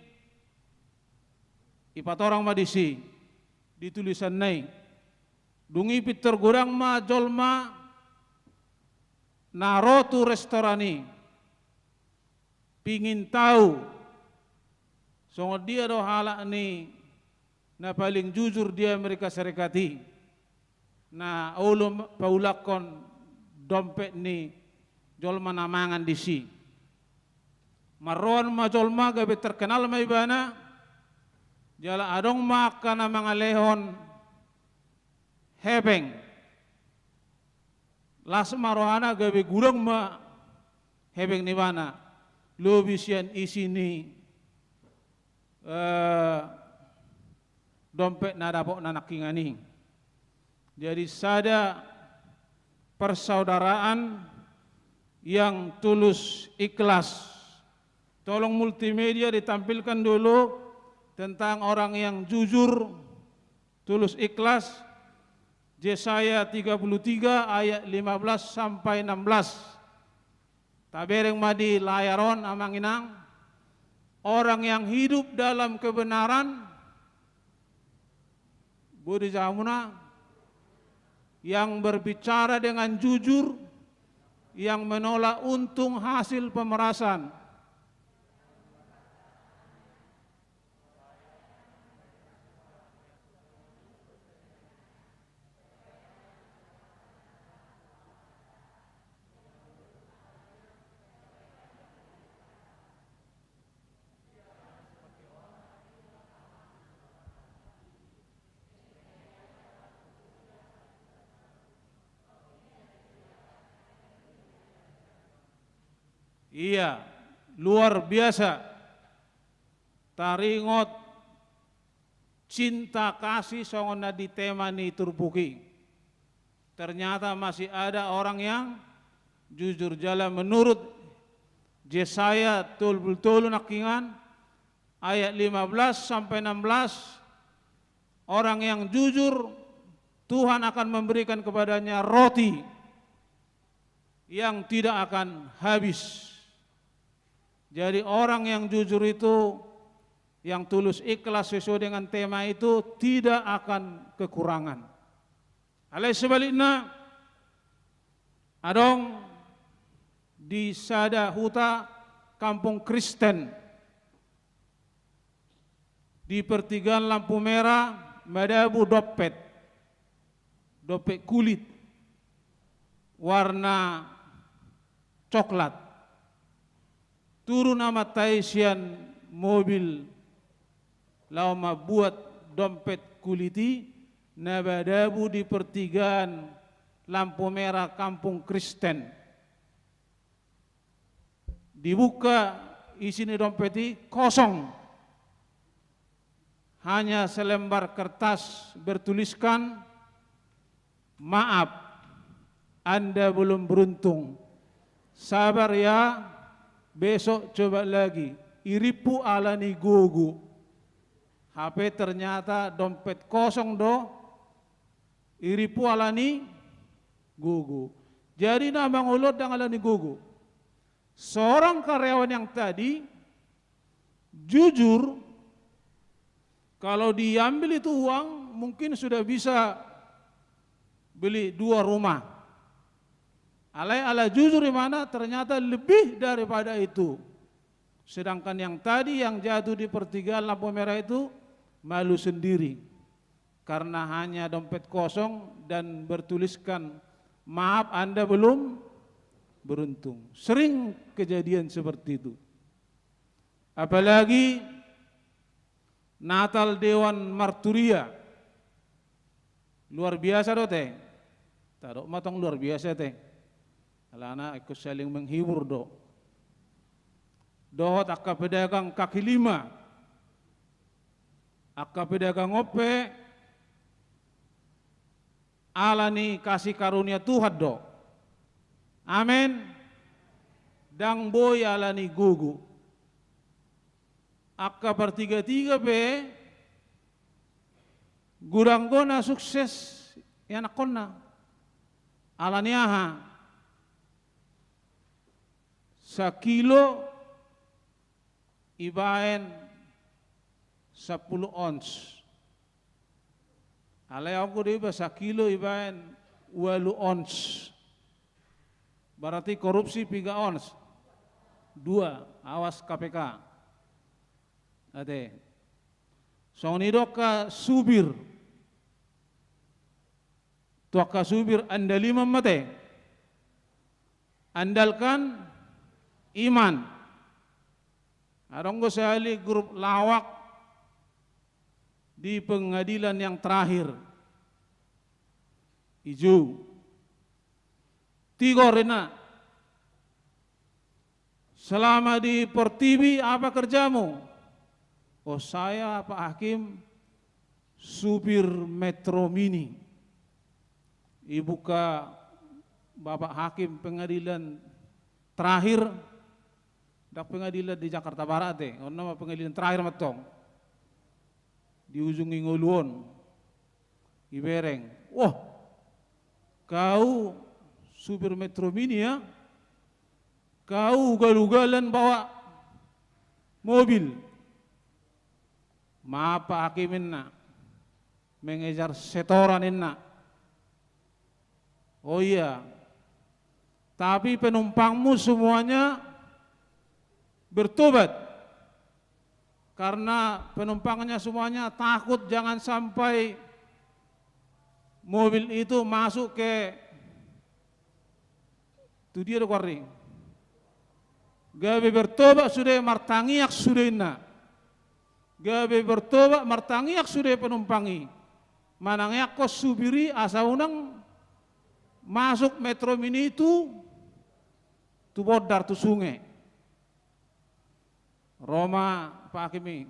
ipat orang madisi, ditulisan nai. Dungi Peter gurang ma jolma narotu restorani. Pingin tahu so dia do halak ni na paling jujur di Amerika Serikat na ulum paulakon dompet ni jolma namangan di si marron ma jolma gabe terkenal ma ibana jala adong maka na mga lehon hebeng las marohana gabe gurang ma hebeng ni bana lobisian isi ni dompet na dapok na nakingani. Jadi sada persaudaraan yang tulus ikhlas. Tolong multimedia ditampilkan dulu tentang orang yang jujur, tulus ikhlas. Yesaya 33 ayat 15 sampai 16. Tabereng madi layaron amang inang. Orang yang hidup dalam kebenaran, Budi Jamuna, yang berbicara dengan jujur, yang menolak untung hasil pemerasan. Iya, luar biasa. Taringot cinta kasih songona di tema ni turpuki. Ternyata masih ada orang yang jujur jalan menurut Yesaya tul nakingan ayat 15 sampai 16. Orang yang jujur Tuhan akan memberikan kepadanya roti yang tidak akan habis. Jadi orang yang jujur itu, yang tulus ikhlas sesuai dengan tema itu tidak akan kekurangan. Alai sebaliknya, adong di sada huta kampung Kristen di pertigaan lampu merah madabu dompet kulit warna coklat. Turun nama taisian mobil lama buat dompet kuliti nabadabu di pertigaan lampu merah kampung Kristen. Dibuka isinya dompet kosong. Hanya selembar kertas bertuliskan, maaf, Anda belum beruntung. Sabar ya. Besok coba lagi, iripu alani gugu. HP ternyata dompet kosong do, iripu alani gugu. Jadi nama ngulot dan alani gugu. Seorang karyawan yang tadi jujur, kalau diambil itu uang mungkin sudah bisa beli 2 rumah. Alai ala jujur di mana ternyata lebih daripada itu. Sedangkan yang tadi yang jatuh di pertigaan lampu merah itu malu sendiri. Karena hanya dompet kosong dan bertuliskan maaf Anda belum beruntung. Sering kejadian seperti itu. Apalagi Natal Dewan Marturia. Luar biasa do teh. Taruh matang luar biasa teh. Alana ikut saling menghibur do. Dohot akka pedagang kaki 5. Akka pedagang ngope. Alani kasih karunia Tuhan do. Amin. Dang boy alani gugu. Akka bertiga-tiga be. Guranggona sukses yang nakonna. Alani aha. 1 kilo ibaen 10 ons. Alai aku diba 1 kilo ibaen 8 ons. Berarti korupsi 3 ons. 2, awas KPK. Ate. Sonidoka subir. Tuaka subir andali mamate. Andalkan iman. Aronggo sehali grup lawak di pengadilan yang terakhir. Ijo. Tigorena. Selama di Pertiwi apa kerjamu? Oh saya Pak Hakim supir Metro Mini. Ibu ka Bapak Hakim pengadilan terakhir. Dak pengadilan di Jakarta Barat deh. Nama pengadilan terakhir matong. Di ujung Nguluon. Ibereng. Wah, kau supir Metro Mini ya? Kau ugal-ugalan bawa mobil. Maaf Pak Hakimin na. Mengejar setoran na. Oh iya. Tapi penumpangmu semuanya bertobat. Karena penumpangnya semuanya takut jangan sampai mobil itu masuk ke itu dia kuari. Gabe bertobat sudah martangiak sudah na. Gabe bertobat martangiak sudah penumpangi. Manangyak kos subiri asa unang masuk Metro Mini itu tu bodar tu sungai. Roma Pak Hakimi,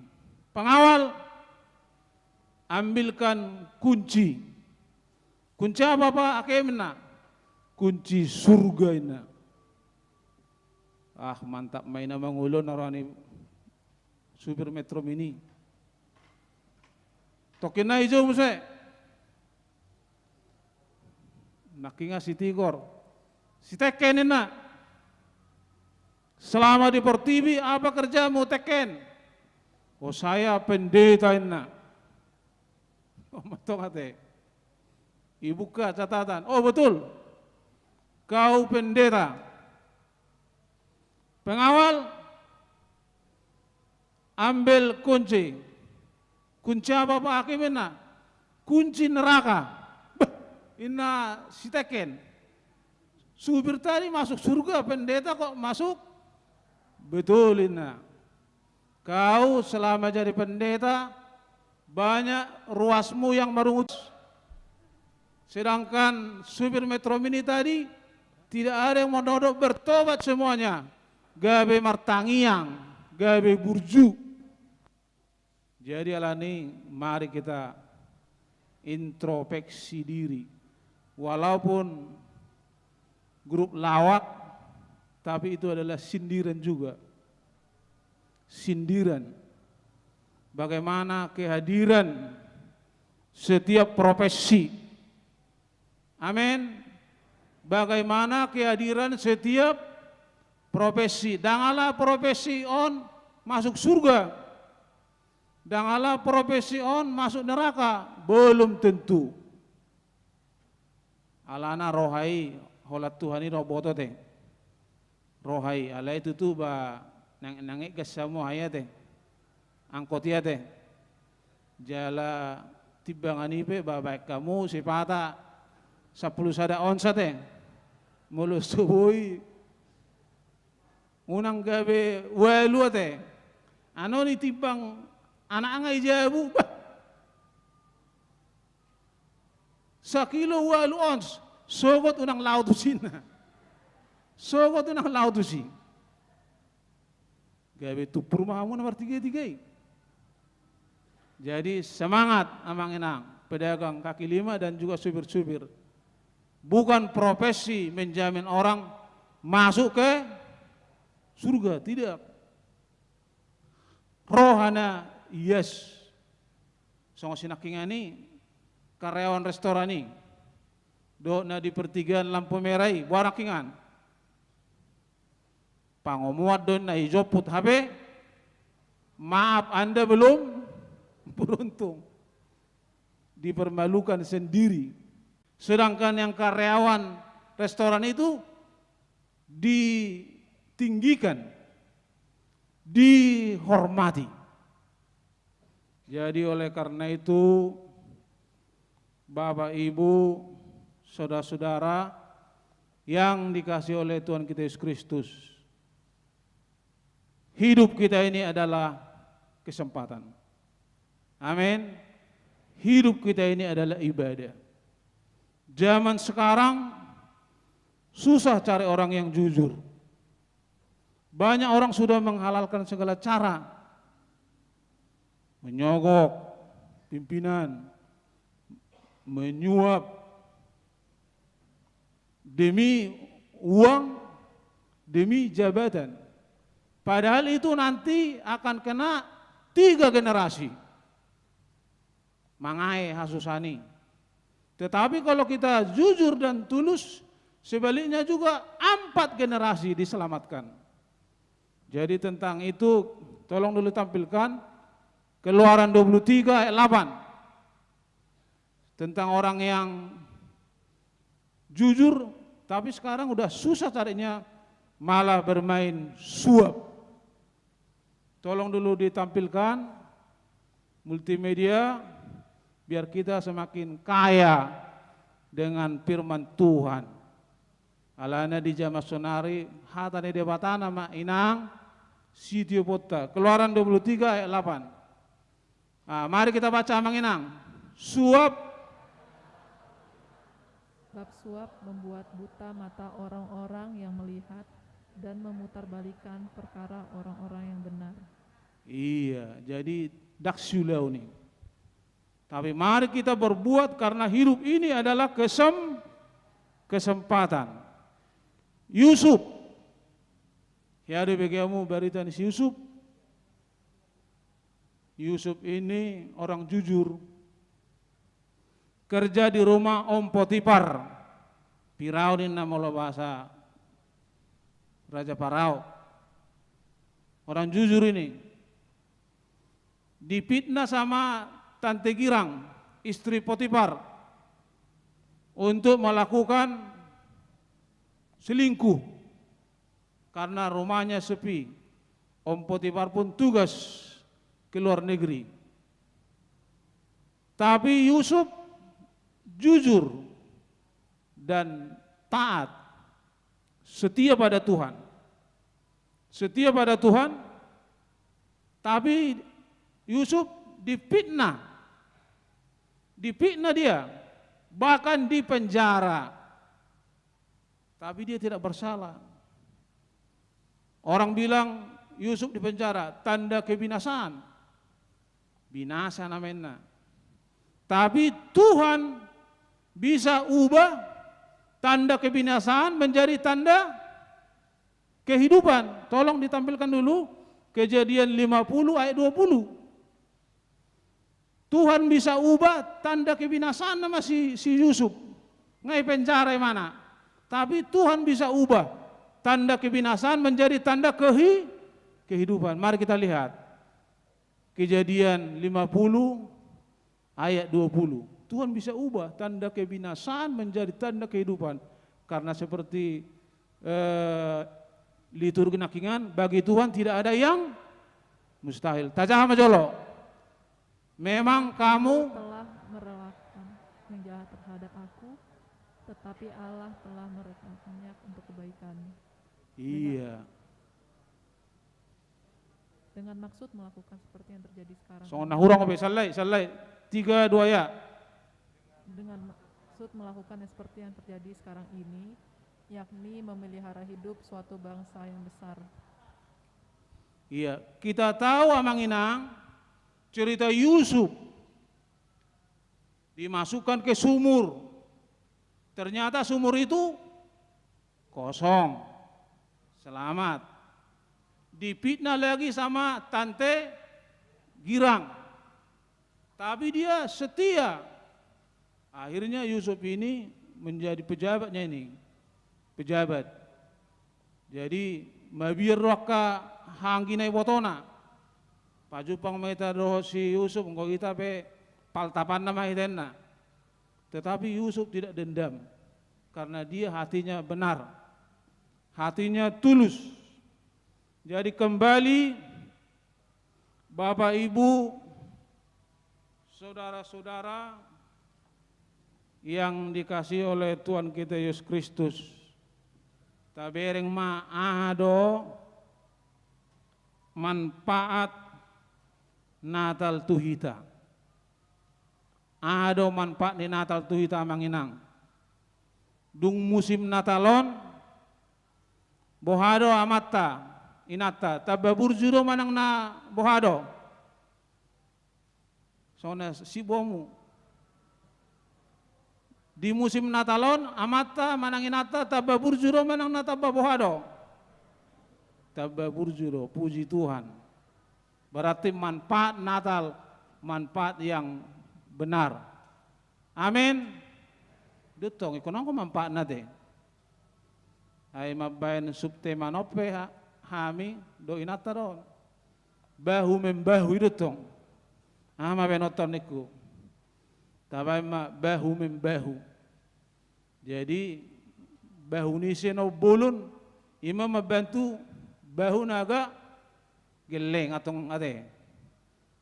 pengawal ambilkan kunci. Kunci apa Pak Hakim na? Kunci surga ina. Ah mantap main mangulon narani supir Metro Mini. Tokin na ijo muse. Nakinga si Tigor. Si Teken na. Selama di Pertiwi apa kerjamu Teken? Oh saya pendeta na. Oh matong ate. Ibu ka catatan. Oh betul. Kau pendeta. Pengawal ambil kunci. Kunci apa Pak Hakim na? Kunci neraka. Ina si Teken. Supir tadi masuk surga, pendeta kok masuk? Betul ina. Kau selama jadi pendeta banyak ruasmu yang merungut. Sedangkan supir Metro Mini tadi tidak ada yang menodok bertobat semuanya. Gabe martangiang, gabe burju. Jadi alani mari kita introspeksi diri. Walaupun grup lawak, tapi itu adalah sindiran juga. Sindiran. Bagaimana kehadiran setiap profesi. Amin. Bagaimana kehadiran setiap profesi. Dangalah profesi on masuk surga. Dangalah profesi on masuk neraka. Belum tentu. alana rohai holat Tuhan ini roboto teh rohai ala itu tuh ba nangik gasamu haya teh angkotia teh jala tibangan ipe ba baik kamu sipata 10 sada onsa teh mulus subui unang gabe walu teh ano ni tibang anak angai jabu sakilo walu ons sogot unang lautusina sogot unang lautusi gabe tu perumahamu nomor 3 jadi semangat amang enang pedagang kaki lima dan juga supir-supir bukan profesi menjamin orang masuk ke surga, tidak. Rohana yes songo sinakingani karyawan restoran ini dona di pertigaan lampu merai warakingan pangomuat dona ijoput HP maaf Anda belum beruntung dipermalukan sendiri sedangkan yang karyawan restoran itu ditinggikan dihormati. Jadi oleh karena itu Bapak Ibu saudara-saudara yang dikasihi oleh Tuhan kita Yesus Kristus, hidup kita ini adalah kesempatan. Amin. Hidup kita ini adalah ibadah. Zaman sekarang susah cari orang yang jujur. Banyak orang sudah menghalalkan segala cara, menyogok pimpinan, menyuap demi uang, demi jabatan. Padahal itu nanti akan kena 3 generasi. Mangai hasusani. Tetapi kalau kita jujur dan tulus, sebaliknya juga 4 generasi diselamatkan. Jadi tentang itu tolong dulu tampilkan Keluaran 23 ayat 8. Tentang orang yang jujur tapi sekarang udah susah carinya, malah bermain suap. Tolong dulu ditampilkan multimedia biar kita semakin kaya dengan firman Tuhan. Alana di jama sonari hatane debatana ma inang sitio pota. Keluaran 23 ayat 8. Nah, mari kita baca manginang. Suap. Bab suap membuat buta mata orang-orang yang melihat dan memutarbalikkan perkara orang-orang yang benar. Iya, jadi daksulau nih. Tapi mari kita berbuat karena hidup ini adalah kesempatan. Yusuf, ya ada bagianmu berita si Yusuf. Yusuf ini orang jujur, kerja di rumah Om Potifar. Pirau ini nama bahasa Raja Parao. Orang jujur ini dipitnah sama Tante Girang, istri Potifar, untuk melakukan selingkuh karena rumahnya sepi. Om Potifar pun tugas ke luar negeri. Tapi Yusuf jujur dan taat, setia pada Tuhan. Setia pada Tuhan, tapi Yusuf difitnah dia, bahkan dipenjara. Tapi dia tidak bersalah. Orang bilang Yusuf dipenjara, tanda kebinasaan. Binasa namanya. Tapi Tuhan bisa ubah tanda kebinasaan menjadi tanda kehidupan. Tolong ditampilkan dulu Kejadian 50 ayat 20. Tuhan bisa ubah tanda kebinasaan nama si Yusuf. Ngai penjara mana? Tapi Tuhan bisa ubah tanda kebinasaan menjadi tanda kehidupan. Mari kita lihat Kejadian 50 ayat 20. Tuhan bisa ubah tanda kebinasaan menjadi tanda kehidupan. Karena seperti liturgi nakingan, bagi Tuhan tidak ada yang mustahil. Tajah majolo. Memang kamu telah merelakan yang jahat terhadap aku, tetapi Allah telah merelakannya untuk kebaikan. Iya. Dengan maksud melakukan seperti yang terjadi sekarang. So nahurang obe salai 3-2 ya. Dengan maksud melakukan yang seperti yang terjadi sekarang ini, yakni memelihara hidup suatu bangsa yang besar. Iya, kita tahu Amang Inang cerita Yusuf dimasukkan ke sumur. Ternyata sumur itu kosong. Selamat. Dipitnah lagi sama tante girang. Tapi dia setia. Akhirnya Yusuf ini menjadi pejabatnya ini. Pejabat. Jadi mabir roka hangginai botona. Pajupang meta doh si Yusuf engkau kita pe paltapan nama itenna. Tetapi Yusuf tidak dendam karena dia hatinya benar. Hatinya tulus. Jadi kembali Bapak Ibu, saudara-saudara yang dikasihi oleh Tuhan kita Yesus Kristus. Tabereng maado manfaat Natal tuhita. Ado manfaat di Natal tuhita manginang. Dung musim Natalon bohado amata inata tababur juro manang na bohado. Sona si bomu. Di musim Natalon amata manang inata tababur juro manang na tababohado. Tababur juro, puji Tuhan. Berarti manfaat Natal, manfaat yang benar. Amin. Dutong ikonon ko manfaat natin. Ay mabayan subtema nope hami do inata ron. Bahu membahu dutong. Ama benoton niku. Tabay ma bahu membahu. Jadi bahu ni sino bulun ima mabantu bahu naga geleng atong ate.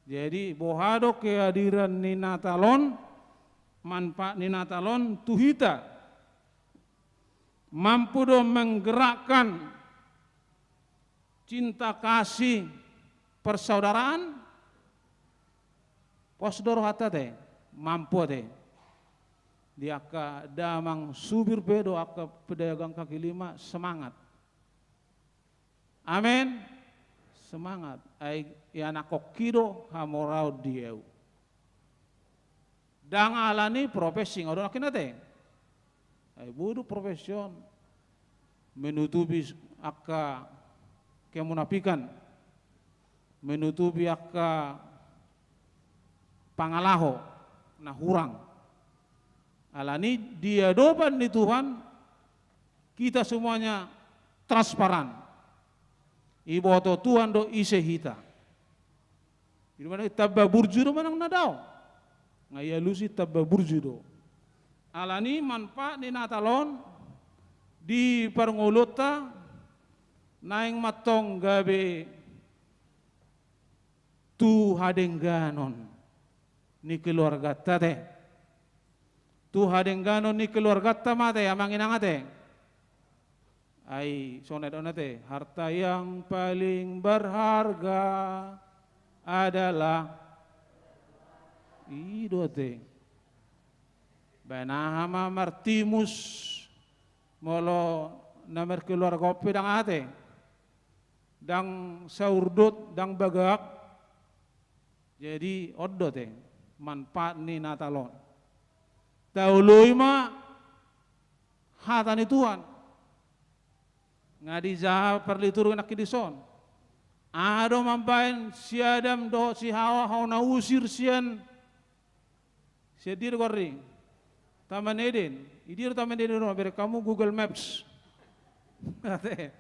Jadi bohado kehadiran ni Natalon, manfaat ni Natalon tuhita mampu do menggerakkan cinta kasih persaudaraan posdor hata te mampu te dia ka damang subir pedo aka pedagang kaki lima semangat. Amin. Semangat. Ai yana kokido hamorau dieu. Dang alani profesi ngodon akinate. Ai budu profesion menutupi aka kemunafikan, menutupi aka pangalaho nah hurang. Alani dia doban di Tuhan kita semuanya transparan. Iboto Tuhan do ise hita. Di mana tabba burjudo manang nadao. Ngaya lusi tabba burjudo. Alani manfaat di Natalon di parngolota naing matong gabe tu hadengganon ni keluarga tate. Tu hadengganon ni keluarga tamate amang inangate. Ai sonet onate harta yang paling berharga adalah idote banahama martimus molo namer keluarga kopi dang ate dang saurdut dang bagak jadi odote manfaat ni Natalon taului ma hatani Tuhan ngadi zaha perliturun nak kidison. Ado mampain si Adam do si Hawa hau na usir sian. Sedir gorri. Taman Eden. Idir Taman Eden no bere kamu Google Maps. Kate.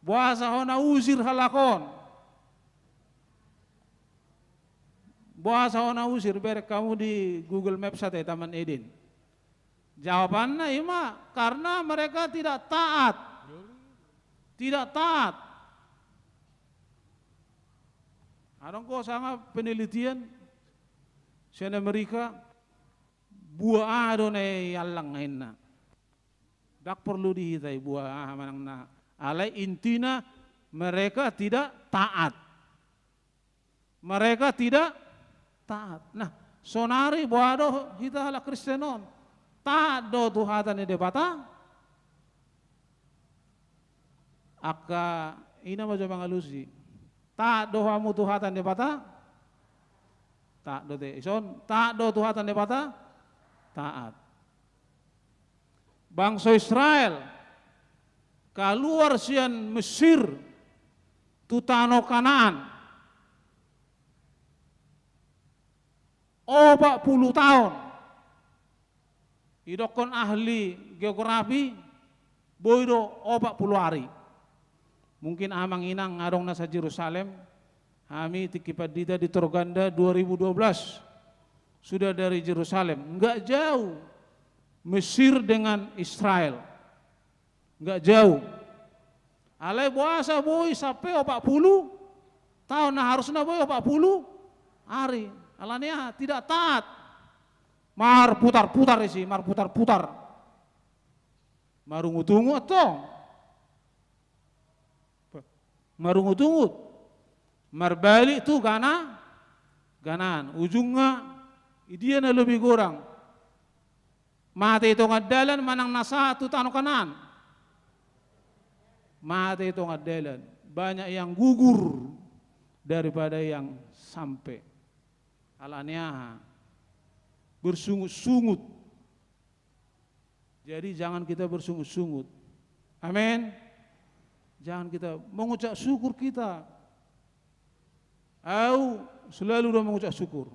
Buasa hau na usir halakon. Bahasa ona usir berek kamu di Google Maps saja Taman Eden. Jawabannya ima karena mereka tidak taat. Tidak taat. Ada kok sama penelitian di Amerika buah adone yalang henna. Dak perlu dihitai buah manang na. Alai intina mereka tidak taat. Mereka tidak taat. Nah, sonari boado kita hala Kristenon. Taat do Tuhatan de bata. Aka ina majo mangalusi. Taat do hamu Tuhatan de bata. Taat do te ison. Taat do Tuhatan de bata. Taat. Bangsa Israel keluar sian Mesir tu tanah Kanaan 40 tahun. Idokon ahli geografi boido 40 hari. Mungkin amang inang ngarong nasa Jerusalem. Kami tikipadita di Torganda 2012 sudah dari Jerusalem. Enggak jauh Mesir dengan Israel. Enggak jauh. Alai puasa boy sampai 40 tahun, nah harusnya boy 40 hari. Alania tidak taat. Mar putar-putar isi, mar putar-putar. Marungu-tungu atau marungu-tungu. Mar balik tu ganaan. Ujungnya dia lebih kurang. Mati itu ngadalan manang nasa tu tanah Kanaan. Mati itu ngadalan. Banyak yang gugur daripada yang sampai. Alania bersungut-sungut. Jadi jangan kita bersungut-sungut. Amin. Jangan kita mengucap syukur kita. Selalu udah mengucap syukur.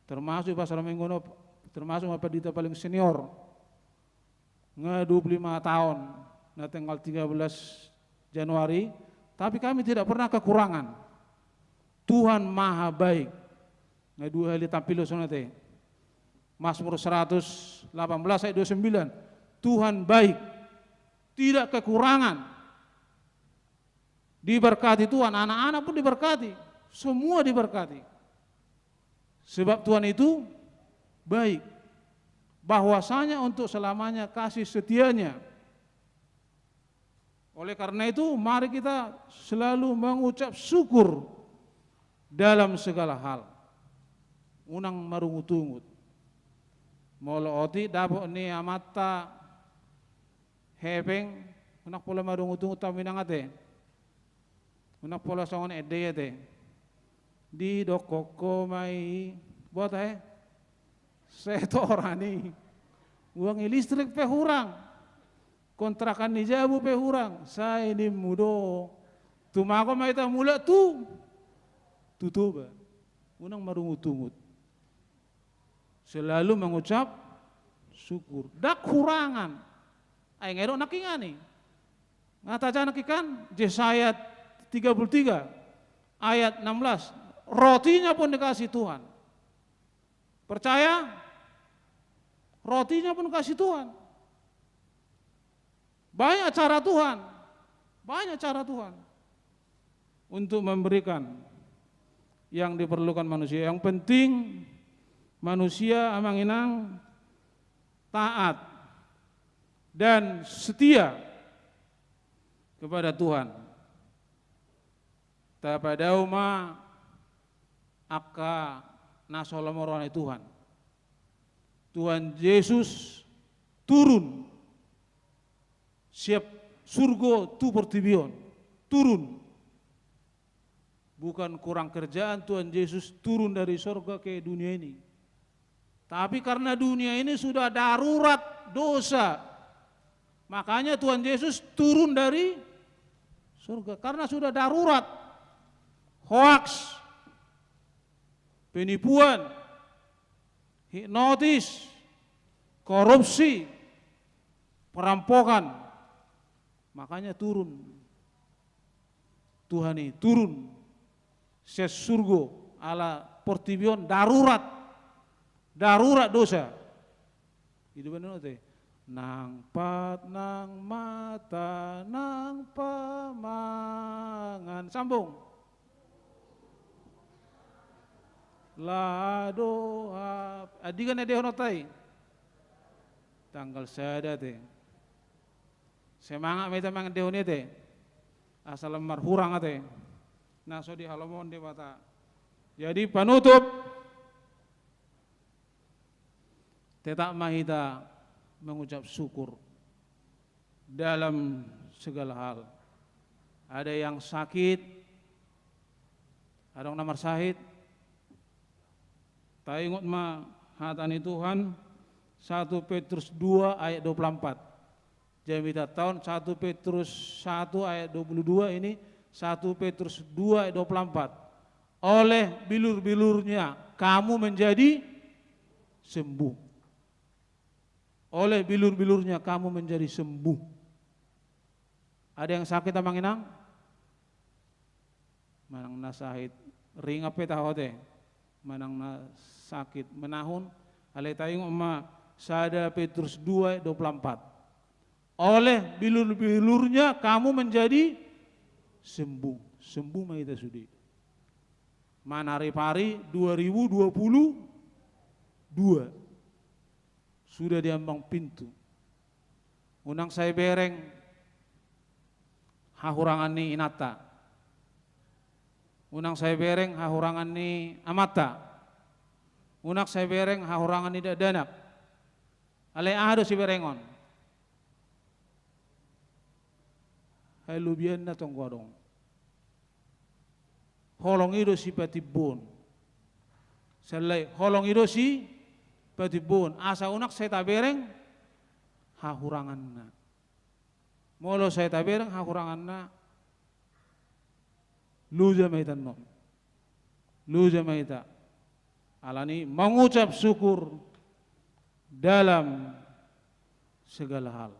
Termasuk pasal minggu termasuk apa dita paling senior. 25 tahun. Nah tanggal 13 Januari. Tapi kami tidak pernah kekurangan. Tuhan maha baik. Nah 2 kali tampil sonate. Mazmur 118 ayat 29. Tuhan baik. Tidak kekurangan. Diberkati Tuhan, anak-anak pun diberkati. Semua diberkati. Sebab Tuhan itu baik. Bahwasanya untuk selamanya kasih setianya. Oleh karena itu mari kita selalu mengucap syukur dalam segala hal. Unang marungut-ungut. Molo oti dapok ni amata hepeng unak pola marungut-ungut taminang ate. Unak pola songon ede ate. Di dokoko mai buat setorani. Uang listrik pe hurang. Kontrakan ni jabu pe hurang. Saya ini mudo. Tumako mai ta mula tu. Tutuba. Unang marungut-ungut. Selalu mengucap syukur. Dak kurangan. Ay ngero nakingani. Ngataca nakikan Yesaya 33 ayat 16. Rotinya pun dikasih Tuhan. Percaya? Rotinya pun kasih Tuhan. Banyak cara Tuhan. Banyak cara Tuhan. Untuk memberikan yang diperlukan manusia. Yang penting manusia amang inang taat dan setia kepada Tuhan. Tapadau ma aka nasolomorone Tuhan. Tuhan Yesus turun siap surga tu pertibion turun. Bukan kurang kerjaan Tuhan Yesus turun dari surga ke dunia ini. Tapi karena dunia ini sudah darurat dosa, makanya Tuhan Yesus turun dari surga. Karena sudah darurat, hoaks, penipuan, hipnotis, korupsi, perampokan, makanya turun. Tuhan ini turun, surga ala portibion darurat. Darurat dosa. Itu benar teh. Nang pat nang mata nang pamangan. Sambung. La doa. Adigan ada honotai. Tanggal sada teh. Semangat meta mang deone teh. Asal lemar hurang teh. Naso di halamon de bata. Jadi penutup tetap mahita mengucap syukur dalam segala hal. Ada yang sakit, ada yang namar sahid. Tak ingat ma hatani Tuhan 1 Petrus 2 ayat 24. Jadi kita tahun 1 Petrus 1 ayat 22 ini 1 Petrus 2 ayat 24. Oleh bilur-bilurnya kamu menjadi sembuh. Oleh bilur-bilurnya kamu menjadi sembuh. Ada yang sakit amang inang? Manang na sahid ring apa tahote? Manang na sakit menahun. Alay tayong ma sada Petrus 2 ayat 24. Oleh bilur-bilurnya kamu menjadi sembuh. Sembuh mah kita sudi. Manari-pari 2022 sudah diambang pintu. Unang saya bereng hahurangan ni inata. Unang saya bereng hahurangan ni amata. Unak saya bereng hahurangan ni dadanak. Alay ahado si berengon. Hai lubian na tong godong. Holong ido si patibon. Selai holong ido si patibon. Asa unak saya tabereng hahurangan na. Molo saya tabereng hahurangan na. Luja maita nom. Luja maita. Alani mengucap syukur dalam segala hal.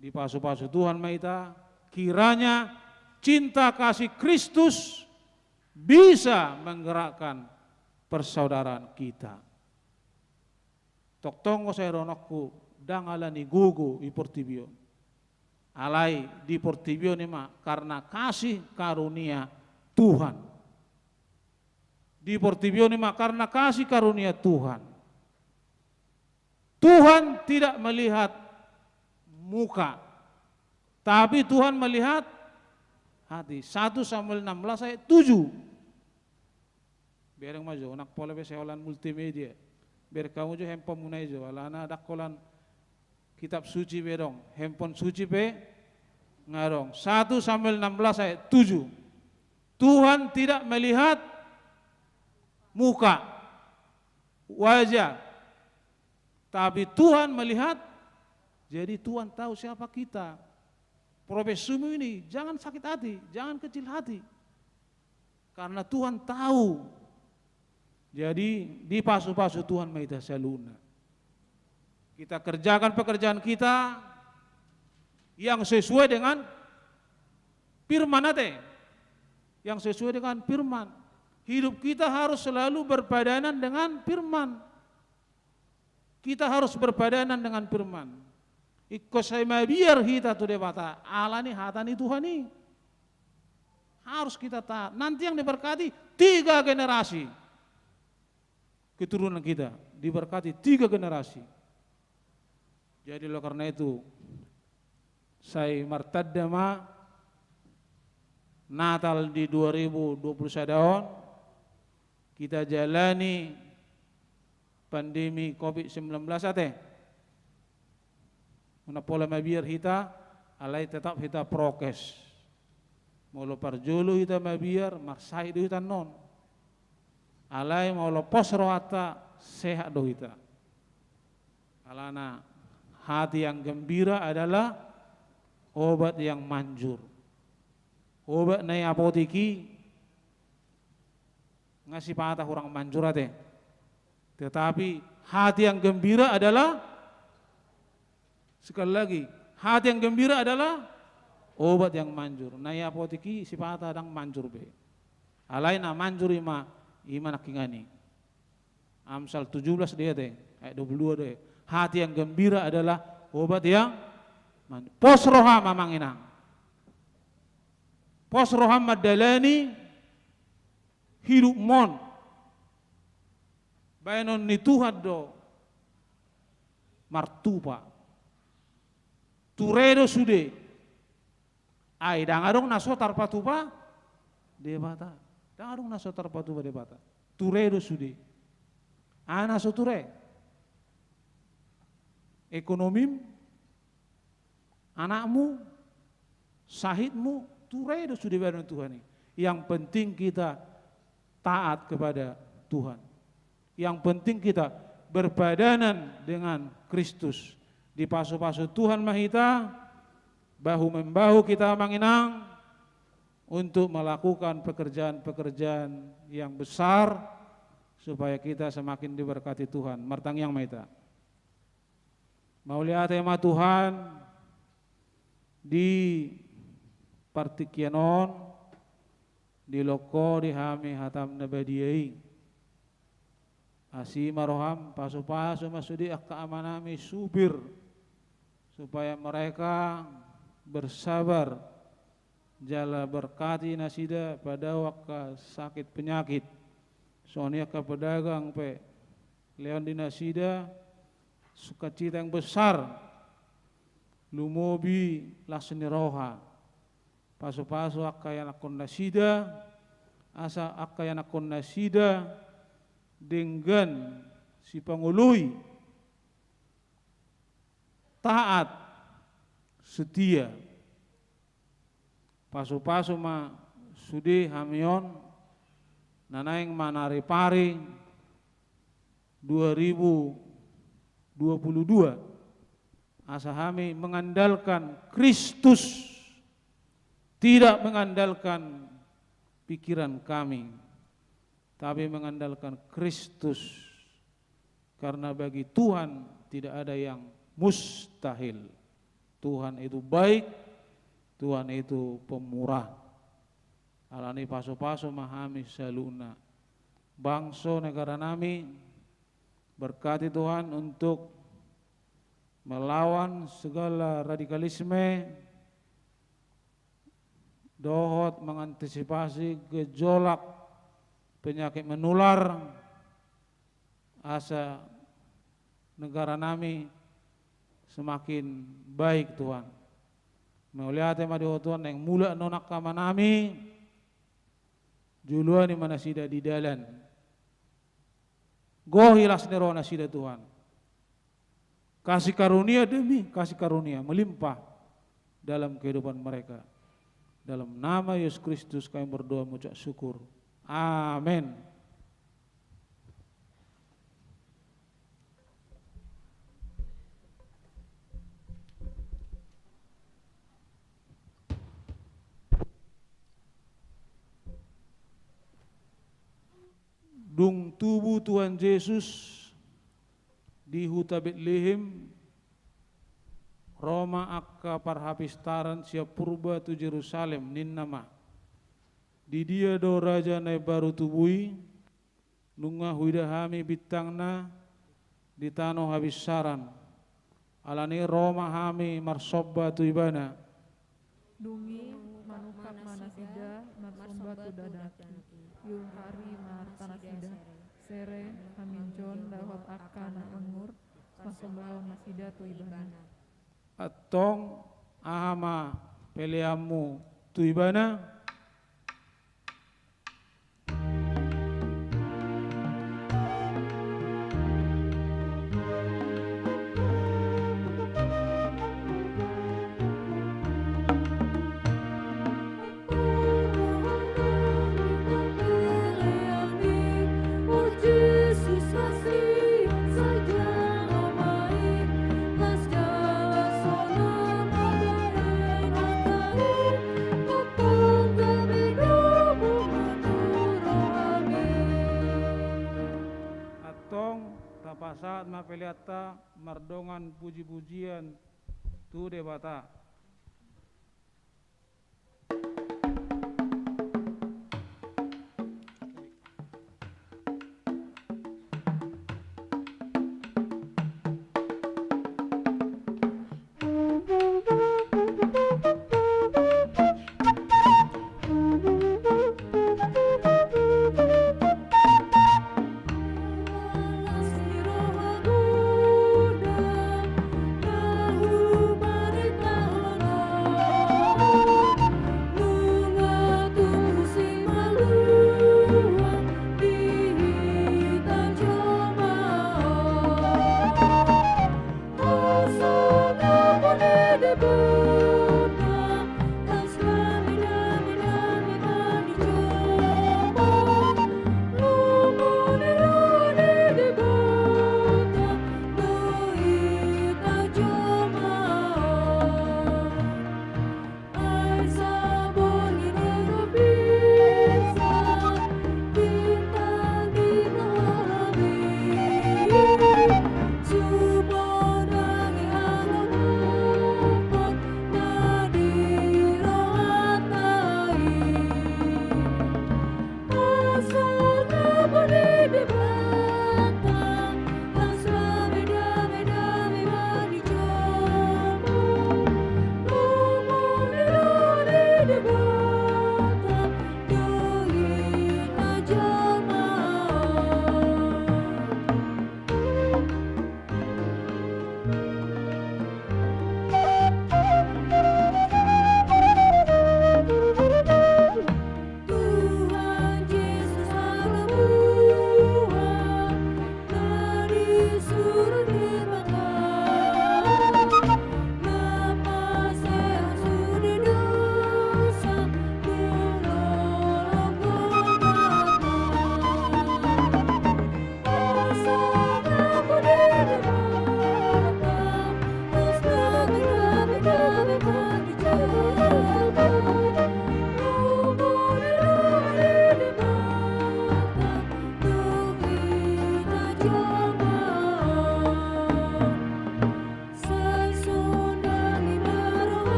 Di pasu-pasu Tuhan maita kiranya cinta kasih Kristus bisa menggerakkan persaudaraan kita. Tok tongo saya ronokku dangalani gugu i Portibio. Alai di Portibio ni ma karena kasih karunia Tuhan. Di Portibio ni ma karena kasih karunia Tuhan. Tuhan tidak melihat muka, tapi Tuhan melihat hati. 1 Samuel 16 ayat 7. Bereng maju nak pola beseolan multimedia. Biar kamu jo handphone munai jo, alana dakolan kitab suci bedong, handphone suci pe ngarong. 1 Samuel 16 ayat 7. Tuhan tidak melihat muka, wajah, tapi Tuhan melihat. Jadi Tuhan tahu siapa kita. Profesimu ini jangan sakit hati, jangan kecil hati, karena Tuhan tahu. Jadi di pasu-pasu Tuhan maita saluna. Kita kerjakan pekerjaan kita yang sesuai dengan firman ate. Yang sesuai dengan firman. Hidup kita harus selalu berpadanan dengan firman. Kita harus berpadanan dengan firman. Ikut saya biar kita tuh debata alani hatani Tuhan ini. Harus kita taat. Nanti yang diberkati 3 generasi. Keturunan kita diberkati 3 generasi. Jadi lo karena itu saya martaddama Natal di 2021 kita jalani pandemi COVID-19 ate. Una pola mabiar kita alai tetap kita prokes. Molo parjulu kita mabiar marsai do kita non. Alai molo posro ata sehat do kita. Alana hati yang gembira adalah obat yang manjur. Obat nai apotiki ngasih patah kurang manjur ate. Tetapi hati yang gembira adalah, sekali lagi, hati yang gembira adalah obat yang manjur. Nai apotiki si patah dang manjur be. Alai na manjur ima iman akingani. Amsal 17 dia teh, ayat 22 deh. Hati yang gembira adalah obat yang pos roham mamanginang. Pos roham madalani hidup mon. Bayanon ni Tuhan do martupa. Turedo sude. Ai dangadong naso tarpatupa debata. Dangadong naso tarpatupa debata. Turedo sude. Ana so ture. Ekonomim anakmu, sahidmu, turedo sude bayanon Tuhan ini. Yang penting kita taat kepada Tuhan. Yang penting kita berbadanan dengan Kristus. Di pasu-pasu Tuhan Mahita, bahu-membahu kita manginang untuk melakukan pekerjaan-pekerjaan yang besar supaya kita semakin diberkati Tuhan. Martang yang Mahita. Mau lihat tema Tuhan di partikianon, di loko, di hami hatam nabadiyai. Asi maroham pasu-pasu masudi keamanami subir supaya mereka bersabar jala berkati nasida pada waktu sakit penyakit soalnya ke pedagang pe leon di nasida sukacita yang besar lumobi lasni roha pasu-pasu akaya nakon nasida asa akaya nakon nasida dengan si pengului taat setia pasu-pasu ma sudi hamion nanaing manari paring 2022 asa kami mengandalkan Kristus, tidak mengandalkan pikiran kami, tapi mengandalkan Kristus, karena bagi Tuhan tidak ada yang mustahil. Tuhan itu baik, Tuhan itu pemurah. Alani paso-paso mahami saluna. Bangsa negara nami berkati Tuhan untuk melawan segala radikalisme, dohot mengantisipasi gejolak penyakit menular, asa negara nami semakin baik Tuhan. Melihat tema Tuhan yang mula nonak kama nami, juluan di mana sida di dalan. Gohilas nerona sida Tuhan. Kasih karunia demi kasih karunia melimpah dalam kehidupan mereka. Dalam nama Yesus Kristus kami berdoa mengucap syukur. Amin. Dung tubuh Tuhan Yesus di huta Betlehem, Roma akka parhapistaran siap purba tu Jerusalem ninnama. Di dia do raja nai baru tubui, nunga huidahami bitangna di tano habis saran. Alani Roma hami marsobba tu ibana. Dungi manukap manasida marsomba tu dadaki. Yung hari martanasida. Sere haminjon dawat akana mengur masombaon nasida tu ibana. Atong ahama peleamu tu ibana. Saat mapeliata mardongan puji-pujian tu debata.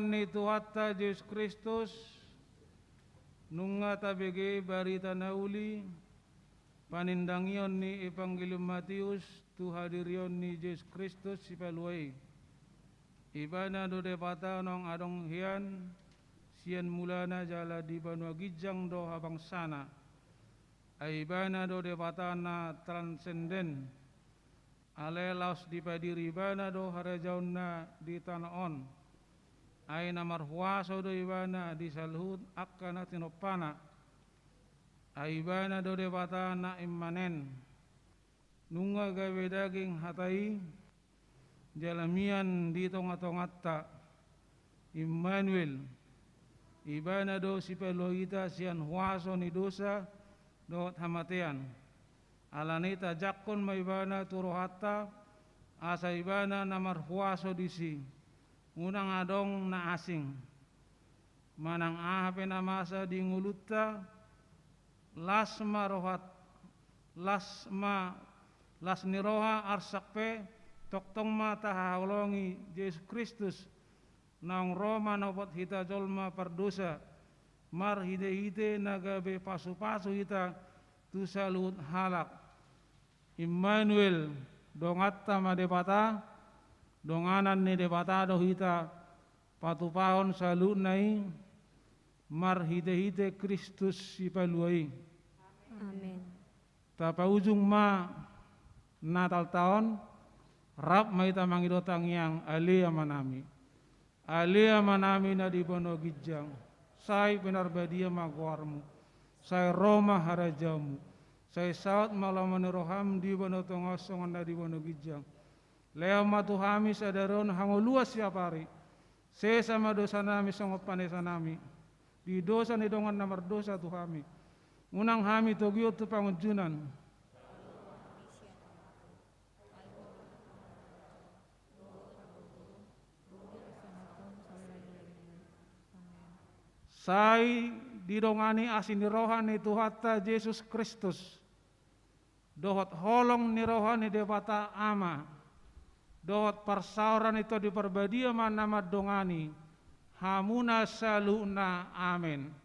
Ni Tuhatta Yesus Kristus nunga tabege barita nauli panindangion ni Evangelium Matius tu hadirion ni Yesus Kristus sipaluai ibana do depata nong adong hian sian mulana jala di banua gijang do habang sana aibana do depata na transenden alelaus di padiri bana do harajaun na di tanah on aina marhuaso do ibana di salhut akkana tinopana aibana do debata na immanen nunga gawe daging hatai jalamian di tonga-tongatta Immanuel ibana do sipeloita sian huaso ni dosa do hamatean alanita jakon maibana turohatta asa ibana na marhuaso disi unang adong na asing manang ahape na masa di ngulutta lasma rohat las niroha arsakpe toktong mata haulongi Yesus Kristus nang Roma nopot hita jolma pardosa mar hide nagabe pasu-pasu hita tu salut halak Immanuel dongatta madepata donganan ni debata do hita patupahon salut nai mar hide Kristus sipaluai. Amin. Tapa ujung ma Natal tahun rap maita mangidotang yang alia manami na di bono gijang sai benar badia magwarmu sai Roma harajamu sai saat malam roham di bono tongosong na di bono gijang leo matuhami sadaron hango luas siapari sesama dosa nami songopane sanami di dosa ni dongan namar dosa tuhami unang hami togyo tu pangunjunan sai didongani asin rohani Tuhatta Yesus Kristus dohot holong ni rohani debata ama dohot parsauran itu diperbadia nama dongani hamuna saluna amin.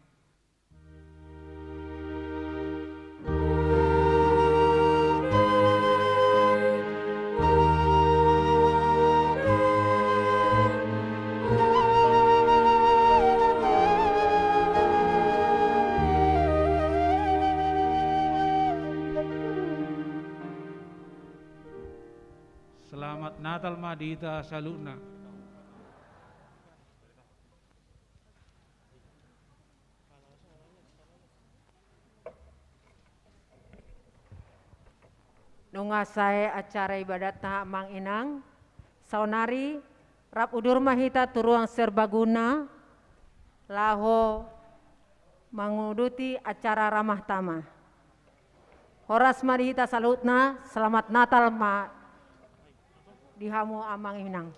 Selamat Natal Madita Saluna. Nungasai acara ibadat na Mang Inang, saunari rap udur mahita turuang serbaguna, laho menguduti acara ramah tamah. Horas marihita salutna, selamat Natal ma dihamu Amang Inang.